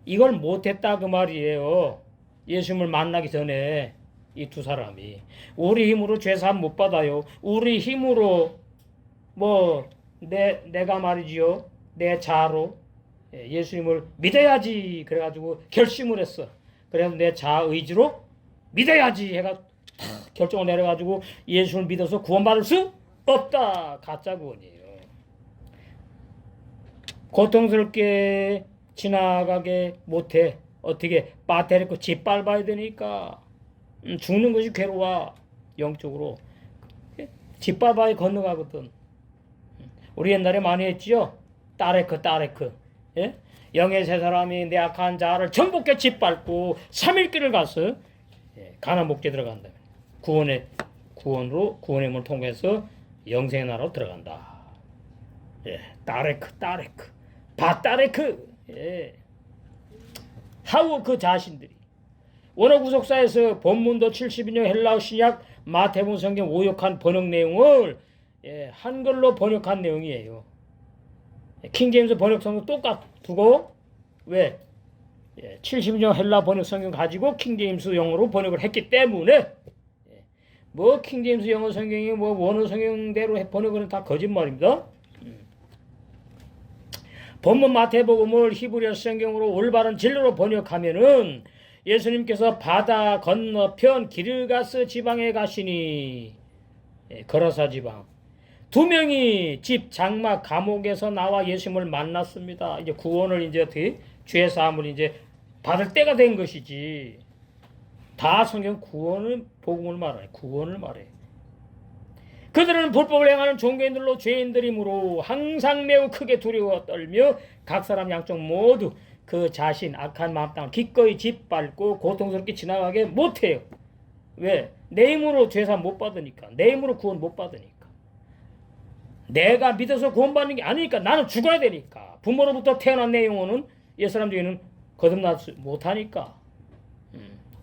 이걸 못했다 그 말이에요. 예수님을 만나기 전에 이 두 사람이 우리 힘으로 죄사함 못 받아요. 우리 힘으로 뭐 내가 말이지요. 내 자아로 예수님을 믿어야지. 그래가지고 결심을 했어. 그래서 내 자아 의지로 믿어야지 해가 결정을 내려가지고 예수를 믿어서 구원받을 수 없다. 가짜 구원이에요. 고통스럽게 지나가게 못해. 어떻게 빠테리고 짓밟아야 되니까 죽는 것이 괴로워. 영적으로 짓밟아야 건너가거든. 우리 옛날에 많이 했지요. 따레크 예? 영의 세 사람이 내 악한 자아를 정복해 짓밟고 3일길을 갔어. 가나안 복지에 들어간다. 구원으로 구원의 문을 통해서 영생의 나라로 들어간다. 예, 따레크 바따레크. 예. 하고 그 자신들이 원어 구속사에서 본문도 72년 헬라어 신약 마태복음 성경 오역한 번역 내용을 한글로 번역한 내용이에요. 킹제임스 번역 성경 똑같두고 왜 72년 헬라 번역 성경 가지고 킹제임스 영어로 번역을 했기 때문에 뭐 킹제임스 영어 성경이 뭐 원어 성경대로 번역은 다 거짓말입니다. 본문 마태복음을 히브리어 성경으로 올바른 진로로 번역하면은 예수님께서 바다 건너편 기르가스 지방에 가시니 거라사 지방 두 명이 집 장막 감옥에서 나와 예수님을 만났습니다. 이제 구원을 이제 어떻게 죄 사함을 이제 받을 때가 된 것이지. 다 성경 구원을 복음을 말해. 구원을 말해. 그들은 불법을 행하는 종교인들로 죄인들이므로 항상 매우 크게 두려워 떨며 각 사람 양쪽 모두 그 자신 악한 마음 땅을 기꺼이 짓밟고 고통스럽게 지나가게 못해요. 왜? 내 힘으로 죄사 못 받으니까. 내 힘으로 구원 못 받으니까. 내가 믿어서 구원받는 게 아니니까 나는 죽어야 되니까. 부모로부터 태어난 내 영혼은 옛사람 중에는 거듭나지 못하니까.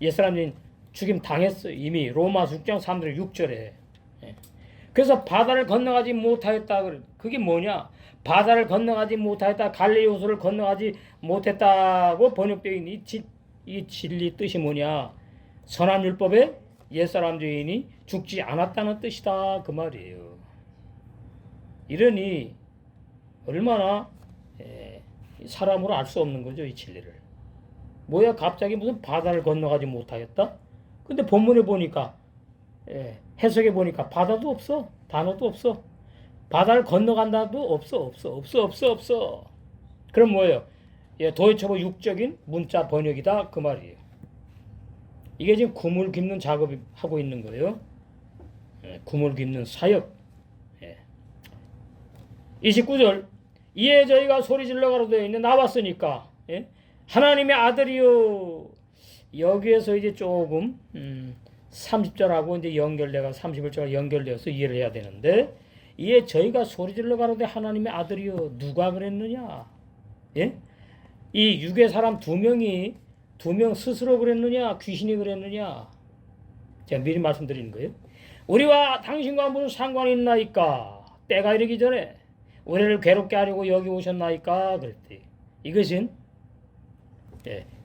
옛사람 중에는 죽임 당했어. 이미 로마서 6장 3절 6절에. 그래서 바다를 건너가지 못하였다. 그게 뭐냐? 바다를 건너가지 못하였다. 갈릴리 호수를 건너가지 못했다고 번역되어 있는 이 진리 뜻이 뭐냐? 선한 율법에 옛사람 죄인이 죽지 않았다는 뜻이다 그 말이에요. 이러니 얼마나 사람으로 알 수 없는 거죠, 이 진리를. 뭐야, 갑자기 무슨 바다를 건너가지 못하겠다? 근데 본문에 보니까 해석해 보니까 바다도 없어, 단어도 없어, 바다를 건너간다도 없어. 그럼 뭐예요? 도이처버 육적인 문자 번역이다 그 말이에요. 이게 지금 구물 깁는 작업을 하고 있는 거예요. 구물 깁는 사역. 29절 이에 저희가 소리질러 가로되 있는 나왔으니까 하나님의 아들이요. 여기에서 이제 조금 30절하고 이제 연결돼가 31절과 연결되어서 이해를 해야 되는데, 이에 저희가 소리질러 가로되 하나님의 아들이요. 누가 그랬느냐? 이 육의 사람 두 명 스스로 그랬느냐? 귀신이 그랬느냐? 제가 미리 말씀드리는 거예요. 우리와 당신과 무슨 상관이 있나이까? 때가 이르기 전에 우리를 괴롭게 하려고 여기 오셨나이까? 그랬대. 이것은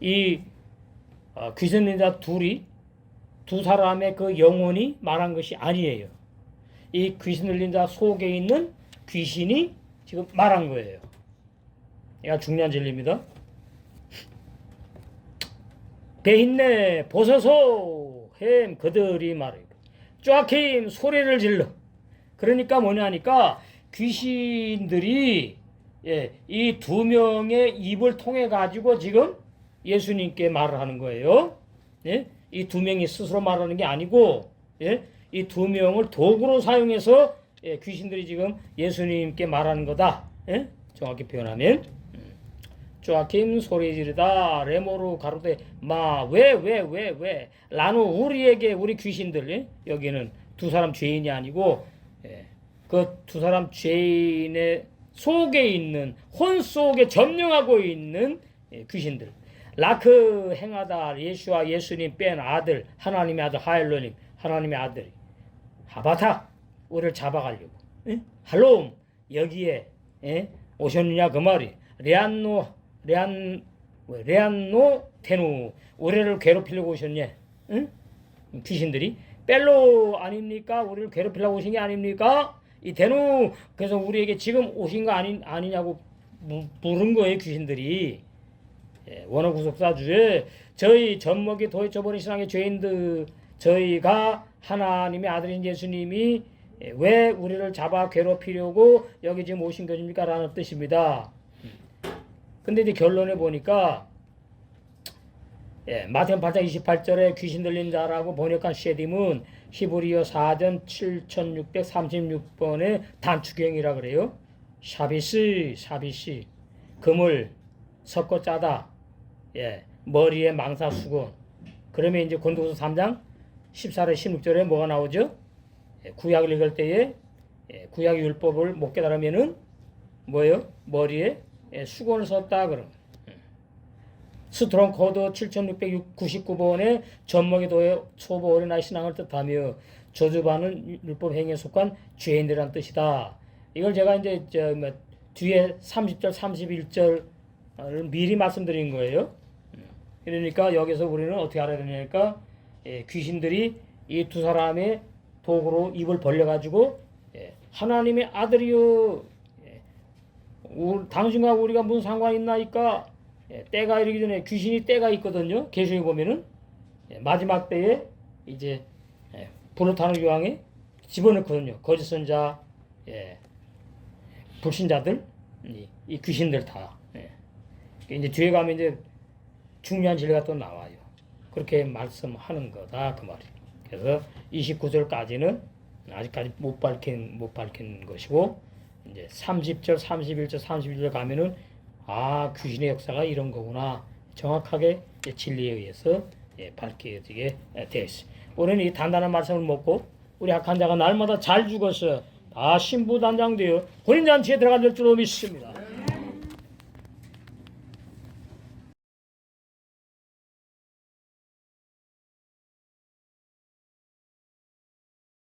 이 귀신 들린 두 사람의 그 영혼이 말한 것이 아니에요. 이 귀신 들린 자 속에 있는 귀신이 지금 말한 거예요. 이가 중요한 진리입니다. 베있네 보소서 햄 그들이 말해요. 쪼아킴 소리를 질러. 그러니까 뭐냐니까 귀신들이 이 두 명의 입을 통해 가지고 지금 예수님께 말을 하는 거예요. 이 두 명이 스스로 말하는 게 아니고 이 두 명을 도구로 사용해서 귀신들이 지금 예수님께 말하는 거다. 정확히 표현하면 쪼아킴 소리 지르다 레모루 가로되 마 왜 라노 우리에게 우리 귀신들 여기는 두 사람 죄인이 아니고 그 두 사람 죄인의 속에 있는 혼 속에 점령하고 있는 귀신들 라크 행하다 예수와 예수님 뺀 아들 하나님의 아들 하일로님 하나님의 아들이 하바타 우리를 잡아가려고 할롬 여기에 오셨느냐 그 말이 레안노 테누 우리를 괴롭히려고 오셨냐? 귀신들이 뺄로 아닙니까? 우리를 괴롭히려고 오신 게 아닙니까? 이 테누 그래서 우리에게 지금 오신 거 아니냐고 물은 거예요 귀신들이. 원어 구속사주에 저희 젖먹이 도해쳐버린 신앙의 죄인들 저희가 하나님의 아들인 예수님이 왜 우리를 잡아 괴롭히려고 여기 지금 오신 것입니까? 라는 뜻입니다. 근데 이제 결론에 보니까 마태복음 8장 28절에 귀신 들린 자라고 번역한 셰딤은 히브리어 4전 7636번의 단축형이라 그래요. 샤비시 금을 섞어 짜다. 머리에 망사 수건. 그러면 이제 고린도후서 3장 14절 16절에 뭐가 나오죠? 구약을 읽을 때에 구약의 율법을 못 깨달으면은 뭐예요? 머리에 수건을 썼다 그럼. 스트롱 코드 7699번에 젖먹이 도의 초보 어린아이 신앙을 뜻하며 저주받는 율법 행위에 속한 죄인들이란 뜻이다. 이걸 제가 이제 뒤에 30절 31절을 미리 말씀드린 거예요. 그러니까 여기서 우리는 어떻게 알아야 되냐니까 귀신들이 이 두 사람의 도구로 입을 벌려가지고 하나님의 아들이요 당신과 우리가 무슨 상관이 있나이까? 때가 이르기 전에 귀신이 때가 있거든요. 계시에 보면은 마지막 때에 이제 불을 타는 요항에 집어넣거든요. 거짓 선자, 불신자들, 이 귀신들 다. 이제 뒤에 가면 이제 중요한 진리가 또 나와요. 그렇게 말씀하는 거다 그 말이에요. 그래서 29절까지는 아직까지 못 밝힌 것이고. 이제 30절, 31절, 32절 가면은 귀신의 역사가 이런 거구나 정확하게 진리에 의해서 밝혀지게 되어 있어요. 우리는 이 단단한 말씀을 먹고 우리 악한 자가 날마다 잘 죽었어 다 신부 단장되어 혼인잔치에 들어갈 줄로 믿습니다.